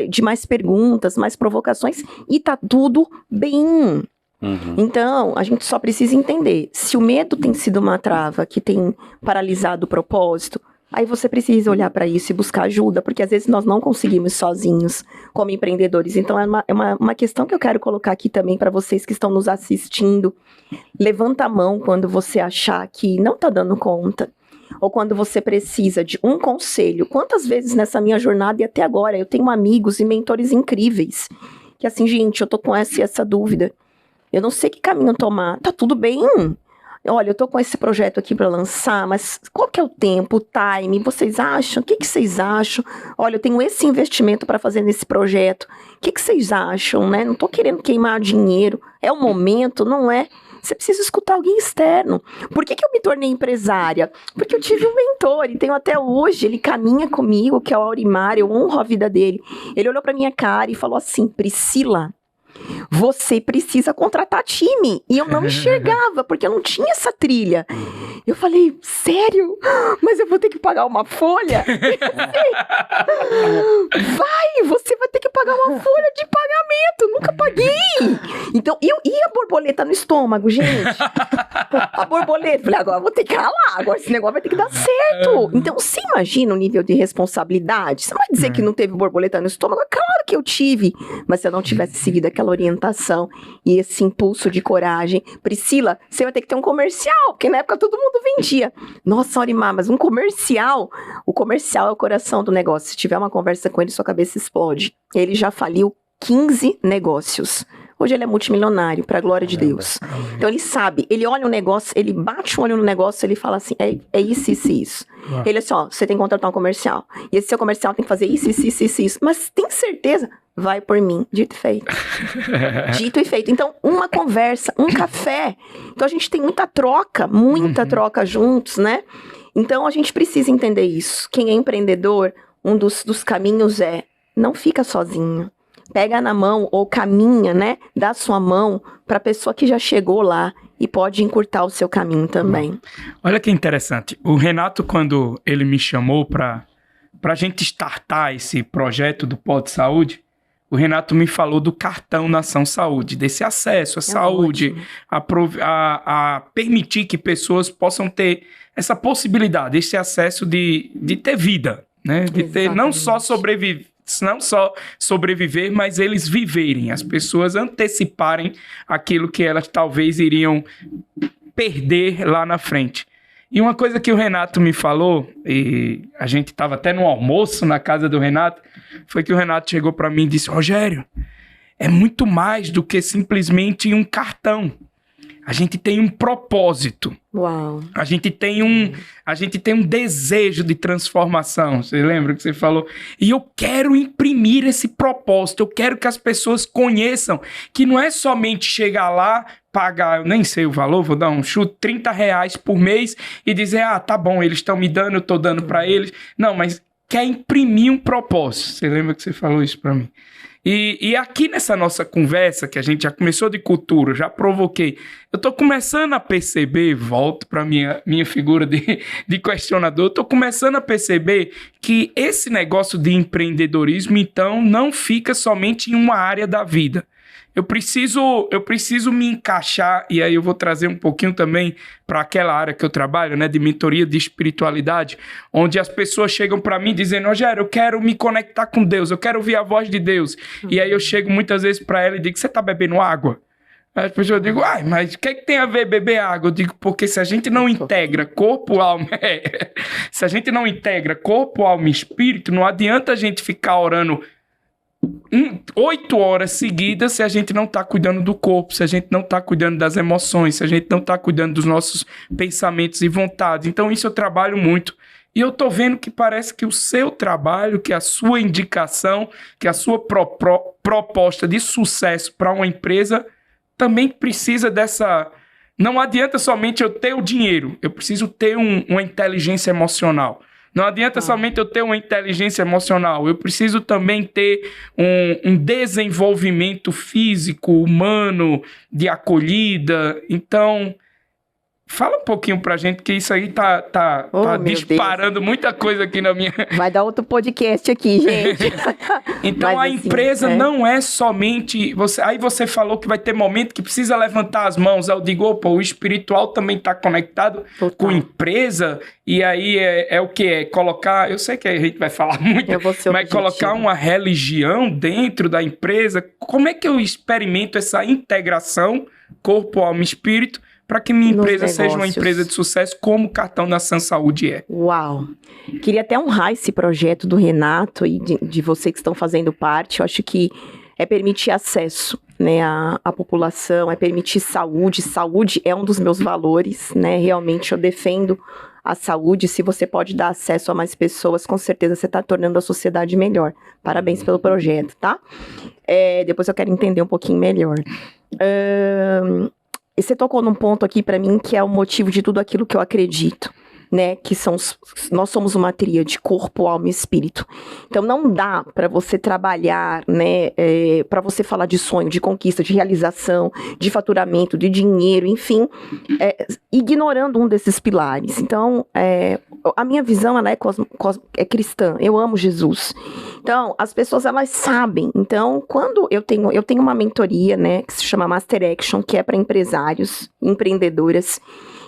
Speaker 2: de mais perguntas, mais provocações, e tá tudo bem. Então, a gente só precisa entender, se o medo tem sido uma trava que tem paralisado o propósito, aí você precisa olhar para isso e buscar ajuda, porque às vezes nós não conseguimos sozinhos como empreendedores. Então, é uma questão que eu quero colocar aqui também para vocês que estão nos assistindo. Levanta a mão quando você achar que não está dando conta, ou quando você precisa de um conselho. Quantas vezes nessa minha jornada e até agora eu tenho amigos e mentores incríveis, que assim, gente, eu tô com essa dúvida, eu não sei que caminho tomar, tá tudo bem? Olha, eu tô com esse projeto aqui para lançar, mas qual que é o tempo, o time? Vocês acham? O que vocês acham? Olha, eu tenho esse investimento para fazer nesse projeto. O que vocês acham, né? Não tô querendo queimar dinheiro. É o momento, não é? Você precisa escutar alguém externo. Por que eu me tornei empresária? Porque eu tive um mentor e tenho até hoje. Ele caminha comigo, que é o Aurimar. Eu honro a vida dele. Ele olhou para minha cara e falou assim, Priscila, você precisa contratar time. E eu não enxergava, porque eu não tinha essa trilha. Eu falei, sério? Mas eu vou ter que pagar uma folha? Você vai ter que pagar uma folha de pagamento. Nunca paguei. Então, e a borboleta no estômago, gente? A borboleta. Falei, agora eu vou ter que ralar. Agora esse negócio vai ter que dar certo. Então, você imagina o nível de responsabilidade? Você não vai dizer que não teve borboleta no estômago? Claro que eu tive. Mas se eu não tivesse seguido aquela orientação e esse impulso de coragem, Priscila, você vai ter que ter um comercial, porque na época todo mundo vendia. Nossa, Aurimar, mas um comercial? O comercial é o coração do negócio. Se tiver uma conversa com ele, sua cabeça explode. Ele já faliu 15 negócios. Hoje ele é multimilionário, pra glória de Deus. Então ele sabe, ele olha um negócio, ele bate um olho no negócio, ele fala assim, é isso, isso e isso. Ele assim, ó, você tem que contratar um comercial. E esse seu comercial tem que fazer isso, isso, isso, isso, isso. Mas tem certeza? Vai por mim, dito e feito. Dito e feito. Então, uma conversa, um café. Então a gente tem muita troca juntos, né? Então a gente precisa entender isso. Quem é empreendedor, um dos caminhos é, não fica sozinho. Pega na mão ou caminha, né? Dá sua mão para a pessoa que já chegou lá e pode encurtar o seu caminho também.
Speaker 3: Olha que interessante. O Renato, quando ele me chamou para a gente startar esse projeto do Pod Saúde, o Renato me falou do cartão Nação Saúde, desse acesso à saúde, a permitir que pessoas possam ter essa possibilidade, esse acesso de ter vida, né? De ter não só sobreviver, mas eles viverem, as pessoas anteciparem aquilo que elas talvez iriam perder lá na frente. E uma coisa que o Renato me falou, e a gente estava até no almoço na casa do Renato, foi que o Renato chegou para mim e disse, Rogério, é muito mais do que simplesmente um cartão. A gente tem um propósito.
Speaker 2: Uau.
Speaker 3: A gente tem um desejo de transformação. Você lembra que você falou? E eu quero imprimir esse propósito. Eu quero que as pessoas conheçam que não é somente chegar lá, pagar, eu nem sei o valor, vou dar um chute, R$30 por mês e dizer, tá bom, eles estão me dando, eu estou dando para eles. Não, mas quer imprimir um propósito. Você lembra que você falou isso para mim? E aqui nessa nossa conversa, que a gente já começou de cultura, já provoquei, eu estou começando a perceber, volto para minha figura de questionador, eu estou começando a perceber que esse negócio de empreendedorismo, então, não fica somente em uma área da vida. Eu preciso me encaixar, e aí eu vou trazer um pouquinho também para aquela área que eu trabalho, né, de mentoria de espiritualidade, onde as pessoas chegam para mim dizendo, Rogério, eu quero me conectar com Deus, eu quero ouvir a voz de Deus. E aí eu chego muitas vezes para ela e digo, você está bebendo água? Aí as pessoas digam, mas o que tem a ver beber água? Eu digo, porque se a gente não integra corpo, alma... se a gente não integra corpo, alma e espírito, não adianta a gente ficar orando 8 horas seguidas se a gente não está cuidando do corpo, se a gente não está cuidando das emoções, se a gente não está cuidando dos nossos pensamentos e vontades. Então isso eu trabalho muito. E eu tô vendo que parece que o seu trabalho, que a sua indicação, que a sua proposta de sucesso para uma empresa também precisa dessa... Não adianta somente eu ter o dinheiro, eu preciso ter uma inteligência emocional. Não adianta somente eu ter uma inteligência emocional, eu preciso também ter um desenvolvimento físico, humano, de acolhida. Então, fala um pouquinho pra gente, que isso aí tá disparando muita coisa aqui na minha...
Speaker 2: Vai dar outro podcast aqui, gente.
Speaker 3: Então, a empresa não é somente... Aí você falou que vai ter momento que precisa levantar as mãos. Eu digo, opa, o espiritual também está conectado com a empresa. E aí é o que? É colocar... Eu sei que a gente vai falar muito, mas colocar uma religião dentro da empresa. Como é que eu experimento essa integração corpo, alma e espírito para que minha empresa seja uma empresa de sucesso como o Cartão Nação Saúde é?
Speaker 2: Uau! Queria até honrar esse projeto do Renato e de vocês que estão fazendo parte. Eu acho que é permitir acesso, né, à população, é permitir saúde. Saúde é um dos meus valores, né? Realmente eu defendo a saúde. Se você pode dar acesso a mais pessoas, com certeza você está tornando a sociedade melhor. Parabéns pelo projeto, tá? Depois eu quero entender um pouquinho melhor. E você tocou num ponto aqui pra mim que é o motivo de tudo aquilo que eu acredito. né? Que nós somos uma tríade, corpo, alma e espírito. Então não dá para você trabalhar, né? Para você falar de sonho, de conquista, de realização, de faturamento, de dinheiro, enfim, ignorando um desses pilares. Então, a minha visão ela é cristã. Eu amo Jesus. Então, as pessoas elas sabem. Então, quando eu tenho uma mentoria, né, que se chama Master Action, que é para empresários, empreendedoras,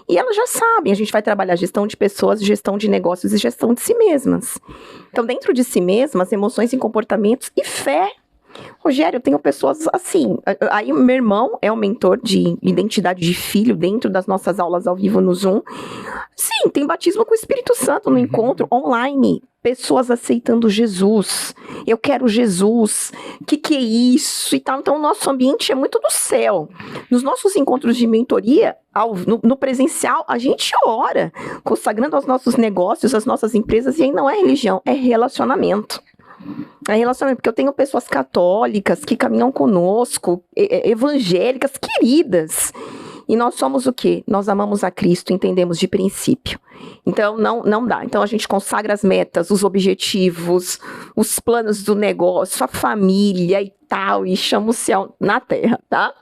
Speaker 2: e elas já sabem, a gente vai trabalhar gestão de pessoas, gestão de negócios e gestão de si mesmas. Então, dentro de si mesmas, emoções e comportamentos e fé. Rogério, eu tenho pessoas assim, aí meu irmão é o mentor de identidade de filho dentro das nossas aulas ao vivo no Zoom. Sim, tem batismo com o Espírito Santo no encontro online, pessoas aceitando Jesus, eu quero Jesus, que é isso e tal. Então o nosso ambiente é muito do céu. Nos nossos encontros de mentoria, no presencial, a gente ora, consagrando os nossos negócios, as nossas empresas, e aí não é religião, é relacionamento. É relacionamento, porque eu tenho pessoas católicas que caminham conosco, evangélicas, queridas. E nós somos o quê? Nós amamos a Cristo, entendemos de princípio. Então, não dá. Então, a gente consagra as metas, os objetivos, os planos do negócio, a família e tal, e chama o céu na terra, tá?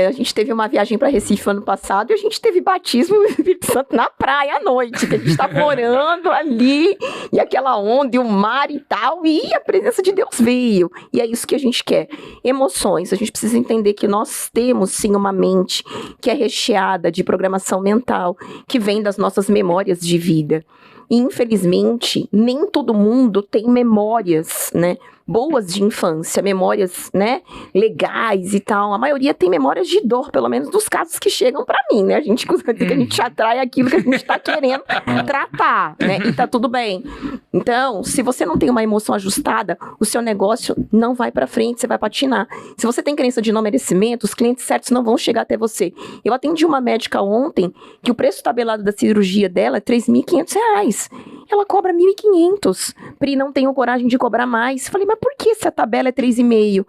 Speaker 2: A gente teve uma viagem para Recife ano passado e a gente teve batismo do Espírito Santo na praia à noite, que a gente estava orando ali, e aquela onda, e o mar e tal, e a presença de Deus veio. E é isso que a gente quer. Emoções. A gente precisa entender que nós temos, sim, uma mente que é recheada de programação mental, que vem das nossas memórias de vida. E, infelizmente, nem todo mundo tem memórias, né, boas de infância, memórias, né, legais e tal. A maioria tem memórias de dor, pelo menos dos casos que chegam pra mim, né? A gente costuma dizer que a gente atrai aquilo que a gente tá querendo tratar, né? E tá tudo bem. Então, se você não tem uma emoção ajustada, o seu negócio não vai pra frente, você vai patinar. Se você tem crença de não merecimento, os clientes certos não vão chegar até você. Eu atendi uma médica ontem que o preço tabelado da cirurgia dela é R$3.500. Ela cobra R$1.500. Pri, não tenho coragem de cobrar mais. Falei, mas por que se a tabela é 3,5?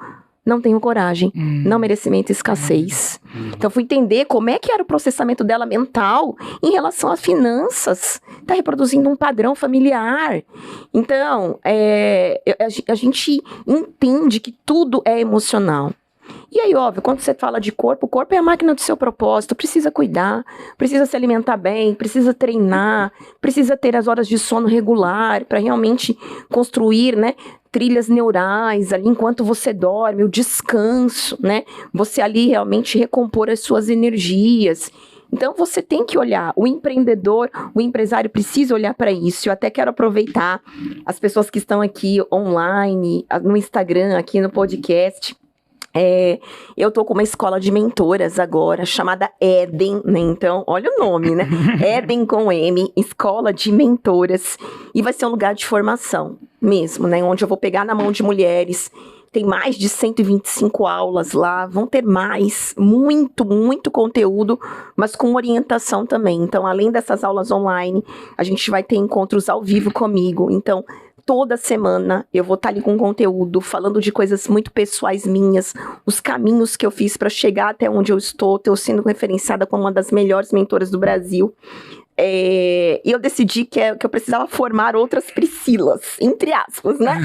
Speaker 2: Não tenho coragem. Não merecimento, escassez. Então, fui entender como é que era o processamento dela mental em relação às finanças. Está reproduzindo um padrão familiar. Então, a gente entende que tudo é emocional. E aí, óbvio, quando você fala de corpo, o corpo é a máquina do seu propósito, precisa cuidar, precisa se alimentar bem, precisa treinar, precisa ter as horas de sono regular para realmente construir, né, trilhas neurais ali enquanto você dorme, o descanso, né, você ali realmente recompor as suas energias. Então, você tem que olhar, o empreendedor, o empresário precisa olhar para isso. Eu até quero aproveitar as pessoas que estão aqui online, no Instagram, aqui no podcast. Eu tô com uma escola de mentoras agora, chamada Eden, né? Então, olha o nome, né? Eden com M, Escola de Mentoras. E vai ser um lugar de formação mesmo, né? Onde eu vou pegar na mão de mulheres. Tem mais de 125 aulas lá, vão ter mais, muito conteúdo, mas com orientação também. Então, além dessas aulas online, a gente vai ter encontros ao vivo comigo. Então, toda semana eu vou estar ali com conteúdo, falando de coisas muito pessoais minhas, os caminhos que eu fiz para chegar até onde eu estou sendo referenciada como uma das melhores mentoras do Brasil. E eu decidi que eu precisava formar outras Priscilas, entre aspas, né?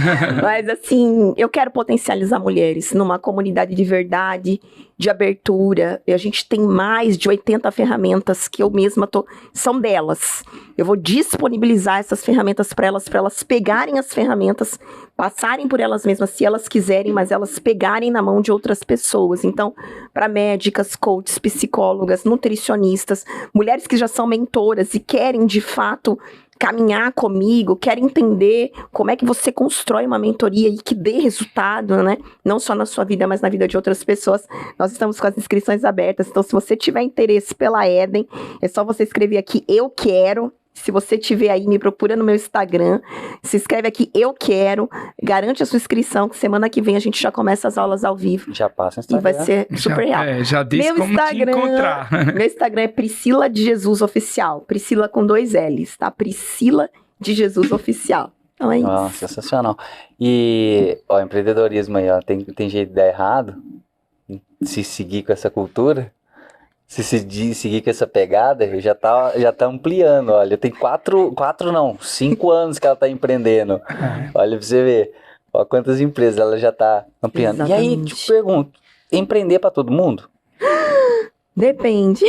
Speaker 2: Mas assim, eu quero potencializar mulheres numa comunidade de verdade, de abertura. E a gente tem mais de 80 ferramentas que eu mesma são delas. Eu vou disponibilizar essas ferramentas para elas pegarem as ferramentas, passarem por elas mesmas se elas quiserem, mas elas pegarem na mão de outras pessoas. Então, para médicas, coaches, psicólogas, nutricionistas, mulheres que já são mentoras e querem de fato caminhar comigo, querem entender como é que você constrói uma mentoria e que dê resultado, né? Não só na sua vida, mas na vida de outras pessoas. Nós estamos com as inscrições abertas, então se você tiver interesse pela Eden, é só você escrever aqui, eu quero. Se você tiver aí, me procura no meu Instagram, se inscreve aqui, eu quero, garante a sua inscrição, que semana que vem a gente já começa as aulas ao vivo.
Speaker 1: Já passa o Instagram.
Speaker 2: E vai ser super real.
Speaker 3: Já disse
Speaker 2: meu
Speaker 3: como
Speaker 2: Instagram,
Speaker 3: te encontrar.
Speaker 2: Meu Instagram é Priscila de Jesus Oficial, Priscila com 2 L's, tá? Priscila de Jesus Oficial. Então é isso.
Speaker 1: Sensacional. E, empreendedorismo aí, tem jeito de dar errado? Se seguir com essa cultura? seguir com essa pegada, já tá ampliando, olha. Tem 5 anos que ela tá empreendendo. Olha pra você ver. Ó, quantas empresas ela já tá ampliando.
Speaker 2: Exatamente.
Speaker 1: E aí, te pergunto, empreender pra todo mundo?
Speaker 2: Depende.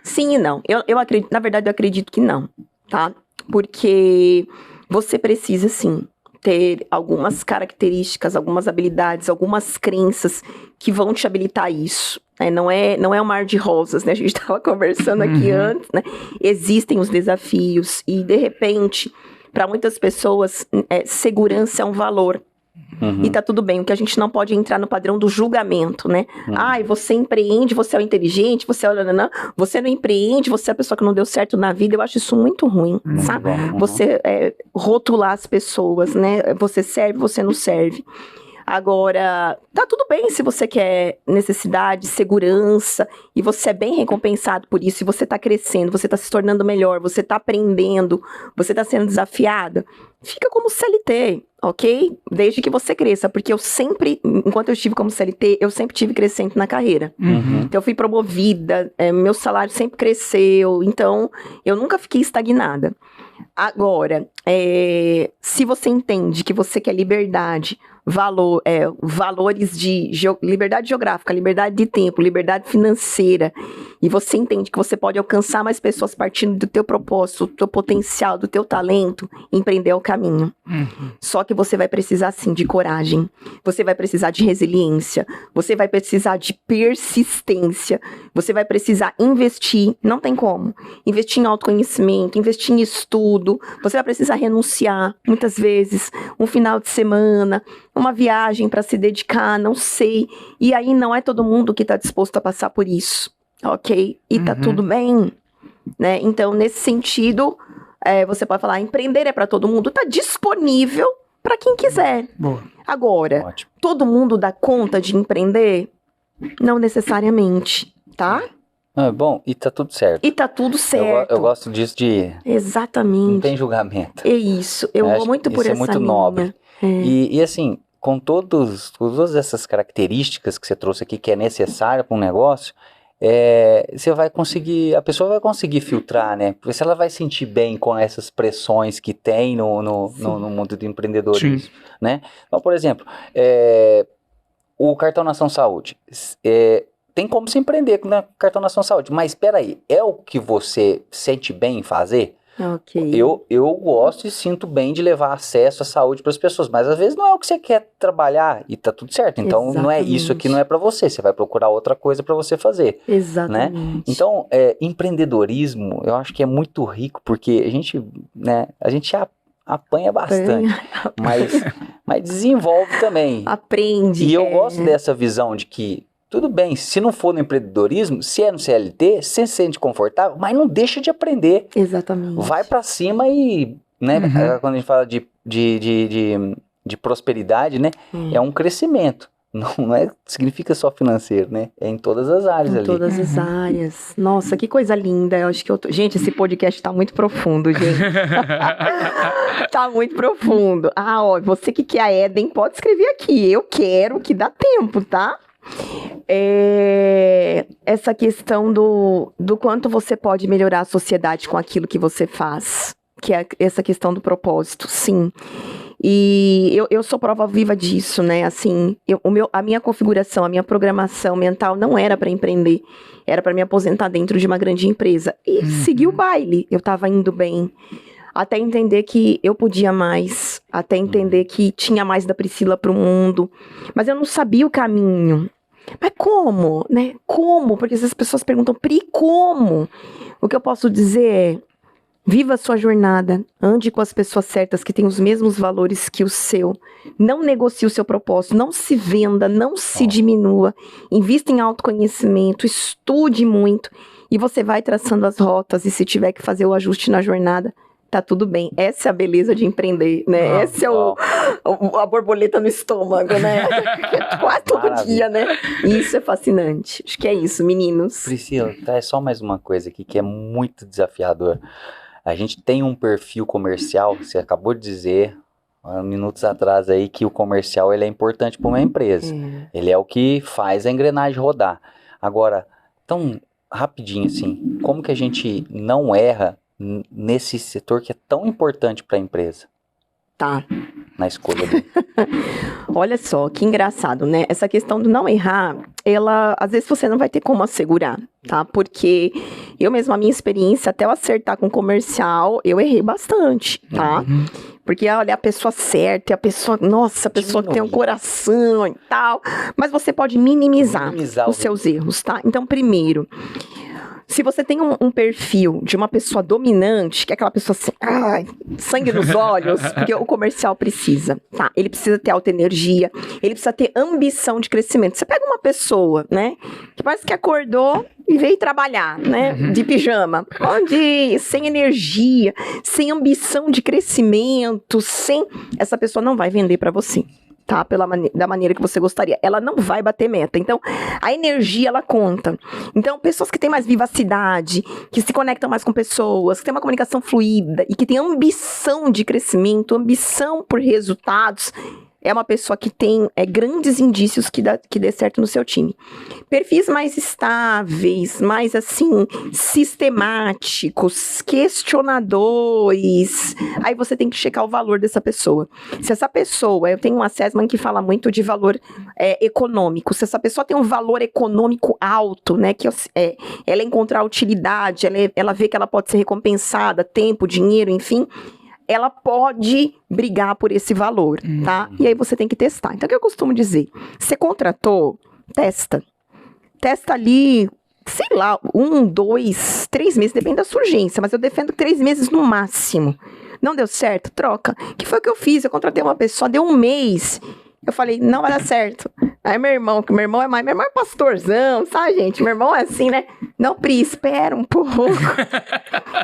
Speaker 2: Sim e não. Eu acredito, na verdade, eu acredito que não, tá? Porque você precisa, sim, ter algumas características, algumas habilidades, algumas crenças que vão te habilitar a isso. Né? Não é um mar de rosas, né? A gente estava conversando aqui antes, né? Existem os desafios e, de repente, para muitas pessoas, segurança é um valor. E tá tudo bem, o que a gente não pode entrar no padrão do julgamento, né? Ai, você empreende, você é o inteligente, você é o... Você não empreende, você é a pessoa que não deu certo na vida. Eu acho isso muito ruim, sabe? Você rotular as pessoas, né? Você serve, você não serve. Agora, tá tudo bem se você quer necessidade, segurança, e você é bem recompensado por isso, e você tá crescendo, você tá se tornando melhor, você tá aprendendo, você tá sendo desafiado, fica como CLT, ok? Desde que você cresça, porque eu sempre, enquanto eu estive como CLT, eu sempre tive crescente na carreira. Então, eu fui promovida, meu salário sempre cresceu, então, eu nunca fiquei estagnada. Agora, se você entende que você quer liberdade, valores de liberdade geográfica, liberdade de tempo, liberdade financeira, e você entende que você pode alcançar mais pessoas partindo do teu propósito, do teu potencial, do teu talento, empreender é o caminho. Só que você vai precisar, sim, de coragem, você vai precisar de resiliência, você vai precisar de persistência, você vai precisar investir, não tem como, investir em autoconhecimento, investir em estudo, você vai precisar renunciar, muitas vezes, um final de semana, uma viagem para se dedicar, não sei. E aí não é todo mundo que está disposto a passar por isso, ok? E tá tudo bem, né? Então, nesse sentido, você pode falar, empreender é para todo mundo, tá disponível para quem quiser.
Speaker 3: Boa.
Speaker 2: Agora,
Speaker 1: Ótimo.
Speaker 2: todo mundo dá conta de empreender? Não necessariamente, tá?
Speaker 1: Bom, e tá tudo certo.
Speaker 2: E tá tudo certo.
Speaker 1: Eu gosto disso de...
Speaker 2: Exatamente.
Speaker 1: Não tem julgamento.
Speaker 2: É isso. Eu
Speaker 1: Acho
Speaker 2: vou muito
Speaker 1: que
Speaker 2: por
Speaker 1: isso
Speaker 2: essa
Speaker 1: é muito
Speaker 2: linha.
Speaker 1: nobre. E assim, com todas essas características que você trouxe aqui, que é necessária para um negócio, você vai conseguir, a pessoa vai conseguir filtrar, né? Porque se ela vai sentir bem com essas pressões que tem no mundo do empreendedorismo, né? Então, por exemplo, o Cartão Nação Saúde, tem como se empreender com o Cartão Nação Saúde, mas espera aí, é o que você sente bem em fazer?
Speaker 2: Ok.
Speaker 1: Eu gosto e sinto bem de levar acesso à saúde para as pessoas, mas às vezes não é o que você quer trabalhar e tá tudo certo. Então, não é isso aqui, não é para você. Você vai procurar outra coisa para você fazer.
Speaker 2: Exatamente.
Speaker 1: Né? Então, empreendedorismo, eu acho que é muito rico, porque a gente apanha bastante, mas desenvolve também.
Speaker 2: Aprende.
Speaker 1: E eu gosto dessa visão de que tudo bem, se não for no empreendedorismo, se é no CLT, você se sente confortável, mas não deixa de aprender.
Speaker 2: Exatamente.
Speaker 1: Vai pra cima e, né, quando a gente fala de prosperidade, né, é um crescimento. Não significa só financeiro, né? É em todas as áreas ali.
Speaker 2: Em todas as áreas. Nossa, que coisa linda. Eu acho que Gente, esse podcast tá muito profundo, gente. Tá muito profundo. Ó, você que quer a Eden, pode escrever aqui. Eu quero, que dá tempo, tá? Essa questão do quanto você pode melhorar a sociedade com aquilo que você faz, que é essa questão do propósito, sim. E eu sou prova viva disso, né? Assim, a minha configuração, a minha programação mental não era para empreender, era para me aposentar dentro de uma grande empresa e seguir o baile. Eu tava indo bem, até entender que eu podia mais, até entender que tinha mais da Priscila pro mundo, mas eu não sabia o caminho. Mas como, né? Como? Porque as pessoas perguntam, Pri, como? O que eu posso dizer é, viva a sua jornada, ande com as pessoas certas que têm os mesmos valores que o seu, não negocie o seu propósito, não se venda, não se diminua, invista em autoconhecimento, estude muito e você vai traçando as rotas e se tiver que fazer o ajuste na jornada, tá tudo bem. Essa é a beleza de empreender, né? Essa é a borboleta no estômago, né? Quase todo dia, né? E isso é fascinante. Acho que é isso, meninos.
Speaker 1: Priscila, traz só mais uma coisa aqui que é muito desafiador. A gente tem um perfil comercial, você acabou de dizer, minutos atrás aí, que o comercial ele é importante para uma empresa. Ele é o que faz a engrenagem rodar. Agora, Então, rapidinho assim, como que a gente não erra nesse setor que é tão importante para a empresa?
Speaker 2: Tá.
Speaker 1: Na escolha dele.
Speaker 2: Olha só, que engraçado, né? Essa questão do não errar, ela, às vezes você não vai ter como assegurar, tá? Porque eu mesma, a minha experiência, até eu acertar com comercial, eu errei bastante, tá? Porque, olha, a pessoa certa, a pessoa, nossa, a pessoa que tem um coração e tal, mas você pode minimizar os seus erros, tá? Então, primeiro, se você tem um perfil de uma pessoa dominante, que é aquela pessoa assim, ai, sangue nos olhos, porque o comercial precisa, tá? Ele precisa ter alta energia, ele precisa ter ambição de crescimento. Você pega uma pessoa, né, que parece que acordou e veio trabalhar, né, de pijama, sem energia, sem ambição de crescimento, essa pessoa não vai vender para você. Tá? Da maneira que você gostaria. Ela não vai bater meta. Então, a energia, ela conta. Então, pessoas que têm mais vivacidade, que se conectam mais com pessoas, que têm uma comunicação fluida e que têm ambição de crescimento, ambição por resultados, é uma pessoa que tem grandes indícios que dê certo no seu time. Perfis mais estáveis, mais assim, sistemáticos, questionadores. Aí você tem que checar o valor dessa pessoa. Se essa pessoa, eu tenho um assessment que fala muito de valor econômico. Se essa pessoa tem um valor econômico alto, né, que ela encontrar utilidade, ela vê que ela pode ser recompensada, tempo, dinheiro, enfim, ela pode brigar por esse valor, tá? E aí você tem que testar. Então, o que eu costumo dizer? Você contratou, testa. Testa ali, sei lá, 1, 2, 3 meses, depende da sua urgência, mas eu defendo 3 meses no máximo. Não deu certo? Troca. O que foi que eu fiz? Eu contratei uma pessoa, deu 1 mês. Eu falei, não vai dar certo. Aí meu irmão é pastorzão, sabe, gente? Meu irmão é assim, né? Não, Pri, espera um pouco.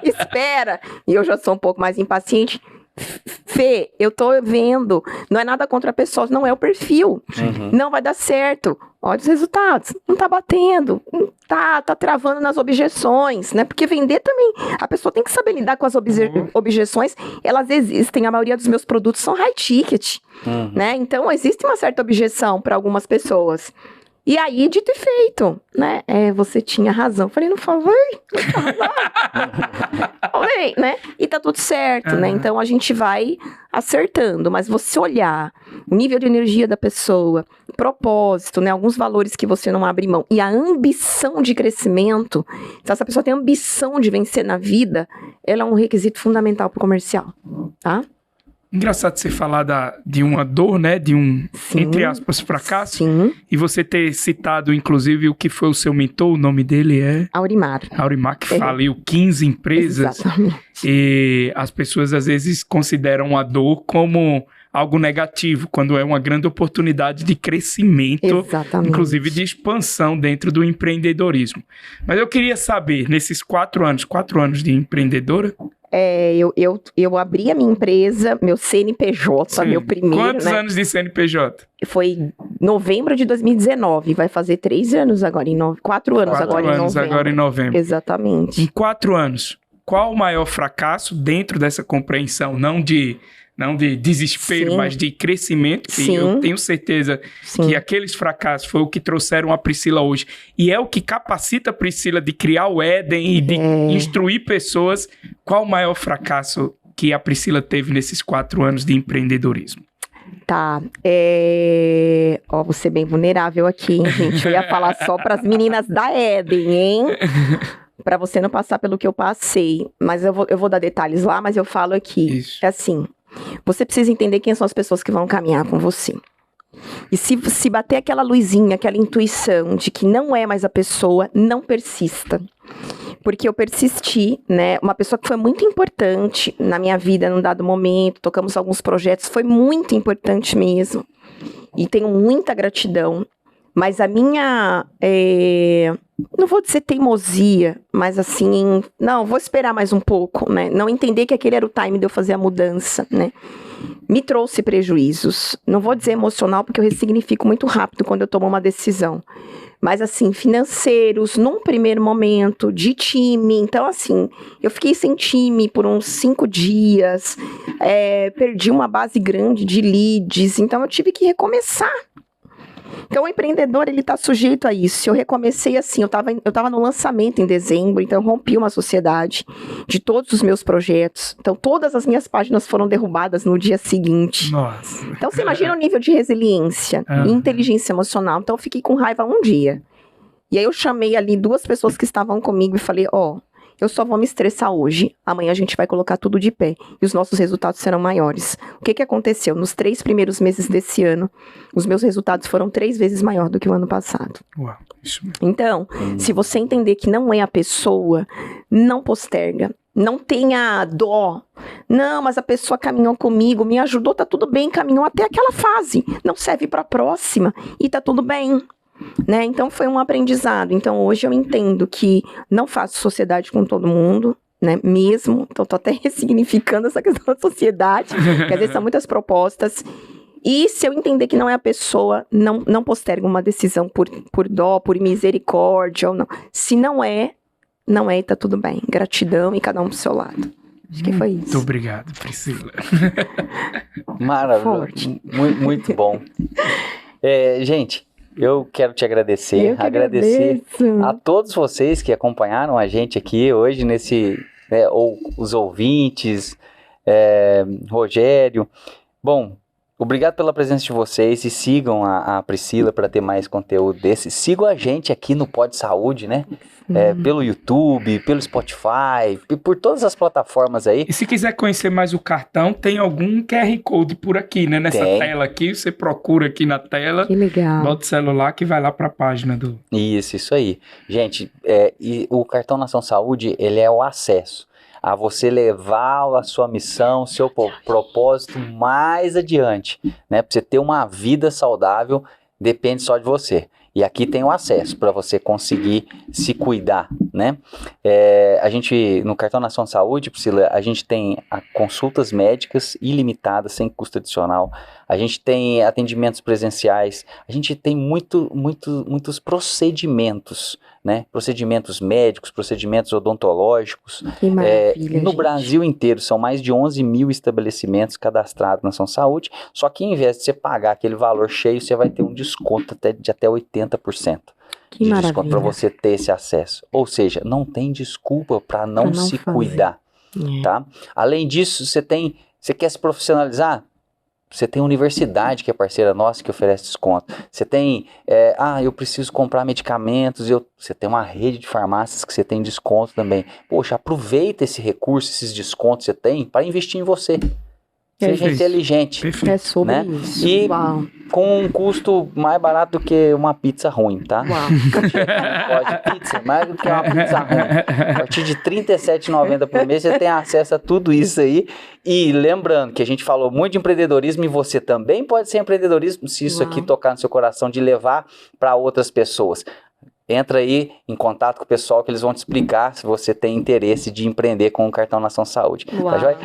Speaker 2: Espera. E eu já sou um pouco mais impaciente. Fê, eu tô vendo. Não é nada contra a pessoa, não é o perfil. Não vai dar certo. Olha os resultados. Não tá batendo. Tá travando nas objeções, né? Porque vender também, a pessoa tem que saber lidar com as objeções. Elas existem, a maioria dos meus produtos são high ticket, né? Então, existe uma certa objeção para algumas pessoas. E aí, dito e feito, né? Você tinha razão. Falei, não falei? Falei, né? E tá tudo certo, né? Então, a gente vai acertando. Mas você olhar o nível de energia da pessoa, o propósito, né? Alguns valores que você não abre mão. E a ambição de crescimento. Se essa pessoa tem ambição de vencer na vida, ela é um requisito fundamental pro comercial, tá?
Speaker 3: Engraçado você falar de uma dor, né? De um, sim, entre aspas, fracasso.
Speaker 2: Sim.
Speaker 3: E você ter citado, inclusive, o que foi o seu mentor. O nome dele é...
Speaker 2: Aurimar,
Speaker 3: que faliu 15 empresas.
Speaker 2: Exatamente.
Speaker 3: E as pessoas, às vezes, consideram a dor como algo negativo, quando é uma grande oportunidade de crescimento,
Speaker 2: exatamente,
Speaker 3: inclusive de expansão dentro do empreendedorismo. Mas eu queria saber, nesses 4 anos de empreendedora...
Speaker 2: Eu abri a minha empresa, meu CNPJ, sim, meu primeiro,
Speaker 3: Quantos anos de CNPJ?
Speaker 2: Foi novembro de 2019, vai fazer 3 anos agora, 4 anos agora em novembro. Exatamente.
Speaker 3: Em 4 anos, qual o maior fracasso dentro dessa compreensão, não de desespero, sim, mas de crescimento, que sim, eu tenho certeza, sim, que aqueles fracassos foi o que trouxeram a Priscila hoje. E é o que capacita a Priscila de criar o Éden e de instruir pessoas. Qual o maior fracasso que a Priscila teve nesses 4 anos de empreendedorismo?
Speaker 2: Tá, vou ser bem vulnerável aqui, hein, gente? Eu ia falar só para as meninas da Éden, hein? Para você não passar pelo que eu passei. Mas eu vou dar detalhes lá, mas eu falo aqui. Isso. É assim, você precisa entender quem são as pessoas que vão caminhar com você. E se bater aquela luzinha, aquela intuição de que não é mais a pessoa, não persista. Porque eu persisti, né? Uma pessoa que foi muito importante na minha vida num dado momento, tocamos alguns projetos, foi muito importante mesmo. E tenho muita gratidão. Mas a minha, não vou dizer teimosia, mas assim, não, vou esperar mais um pouco, né? Não entender que aquele era o time de eu fazer a mudança, né? Me trouxe prejuízos. Não vou dizer emocional, porque eu ressignifico muito rápido quando eu tomo uma decisão. Mas assim, financeiros, num primeiro momento, de time. Então assim, eu fiquei sem time por uns 5 dias, perdi uma base grande de leads, então eu tive que recomeçar. Então, o empreendedor, ele tá sujeito a isso. Eu recomecei assim, eu tava no lançamento em dezembro, então eu rompi uma sociedade de todos os meus projetos. Então, todas as minhas páginas foram derrubadas no dia seguinte.
Speaker 3: Nossa.
Speaker 2: Então, você imagina o nível de resiliência e inteligência emocional. Então, eu fiquei com raiva um dia. E aí, eu chamei ali 2 pessoas que estavam comigo e falei, eu só vou me estressar hoje. Amanhã a gente vai colocar tudo de pé. E os nossos resultados serão maiores. O que aconteceu? Nos 3 primeiros meses desse ano, os meus resultados foram 3 vezes maior do que o ano passado.
Speaker 3: Uau, isso mesmo.
Speaker 2: Então, se você entender que não é a pessoa, não posterga. Não tenha dó. Não, mas a pessoa caminhou comigo, me ajudou, tá tudo bem, caminhou até aquela fase. Não serve para a próxima e tá tudo bem. Né? Então foi um aprendizado. Então hoje eu entendo que não faço sociedade com todo mundo, né? Mesmo, então tô até ressignificando essa questão da sociedade, porque às vezes são muitas propostas. E se eu entender que não é a pessoa, não postergo uma decisão por dó, por misericórdia ou não. Se não é e tá tudo bem. Gratidão e cada um pro seu lado. Acho que foi isso.
Speaker 3: Muito obrigado, Priscila.
Speaker 1: Maravilhoso. Muito bom. Gente, eu quero te agradecer, agradecer a todos vocês que acompanharam a gente aqui hoje ou os ouvintes, Rogério. Bom, obrigado pela presença de vocês e sigam a Priscila para ter mais conteúdo desse. Sigam a gente aqui no Pod Saúde, né? Pelo YouTube, pelo Spotify, por todas as plataformas aí.
Speaker 3: E se quiser conhecer mais o cartão, tem algum QR Code por aqui, né? Nessa tela aqui, você procura aqui na tela.
Speaker 2: Que legal.
Speaker 3: Bota o celular que vai lá para a página do...
Speaker 1: Isso aí. Gente, e o Cartão Nação Saúde, ele é o acesso a você levar a sua missão, o seu propósito mais adiante, né? Para você ter uma vida saudável, depende só de você. E aqui tem o acesso para você conseguir se cuidar, né? A gente, no Cartão Nação Saúde, Priscila, a gente tem consultas médicas ilimitadas, sem custo adicional. A gente tem atendimentos presenciais. A gente tem muitos procedimentos, né? Procedimentos médicos, procedimentos odontológicos.
Speaker 2: Que maravilha,
Speaker 1: no Brasil inteiro, são mais de 11 mil estabelecimentos cadastrados na Nação Saúde. Só que, em vez de você pagar aquele valor cheio, você vai ter um desconto de até 80%.
Speaker 2: Que
Speaker 1: de
Speaker 2: maravilha.
Speaker 1: desconto para você ter esse acesso. Ou seja, não tem desculpa para não se cuidar, tá? Além disso, você quer se profissionalizar? Você tem universidade que é parceira nossa que oferece desconto. Você tem, eu preciso comprar medicamentos, você tem uma rede de farmácias que você tem desconto também. Poxa, aproveita esse recurso, esses descontos que você tem para investir em você. Seja inteligente.
Speaker 3: Perfeito.
Speaker 2: É sobre
Speaker 1: né?
Speaker 2: isso.
Speaker 1: E
Speaker 2: Uau.
Speaker 1: com um custo mais barato do que uma pizza ruim, tá?
Speaker 2: Uau.
Speaker 1: Pode pizza, mais do que uma pizza ruim. A partir de R$ 37,90 por mês, você tem acesso a tudo isso aí. E lembrando que a gente falou muito de empreendedorismo e você também pode ser empreendedorismo se isso aqui tocar no seu coração, de levar para outras pessoas. Entra aí em contato com o pessoal que eles vão te explicar se você tem interesse de empreender com o Cartão Nação Saúde.
Speaker 2: Uau,
Speaker 1: Tá joia?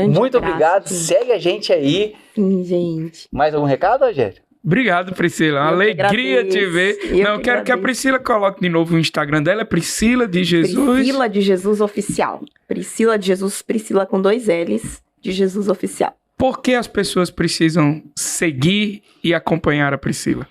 Speaker 1: Muito obrigado.
Speaker 2: Gente.
Speaker 1: Segue a gente aí.
Speaker 2: Sim, gente.
Speaker 1: Mais algum recado, Rogério?
Speaker 3: Obrigado, Priscila. Uma alegria te ver. Eu quero que a Priscila coloque de novo o Instagram dela. É Priscila de Jesus.
Speaker 2: Priscila de Jesus Oficial. Priscila de Jesus, Priscila com 2 L's, de Jesus Oficial.
Speaker 3: Por que as pessoas precisam seguir e acompanhar a Priscila?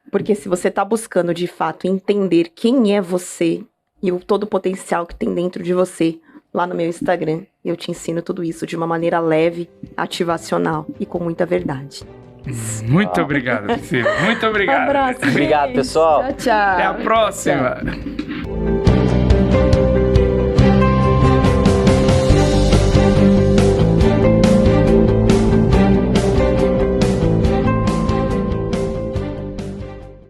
Speaker 2: Porque se você está buscando, de fato, entender quem é você e todo o potencial que tem dentro de você, lá no meu Instagram, eu te ensino tudo isso de uma maneira leve, ativacional e com muita verdade.
Speaker 3: Muito obrigado, Priscila. Muito obrigado.
Speaker 2: Abraço,
Speaker 1: Obrigado,
Speaker 2: gente.
Speaker 1: pessoal.
Speaker 2: Tchau, tchau.
Speaker 3: Até a próxima.
Speaker 2: Tchau.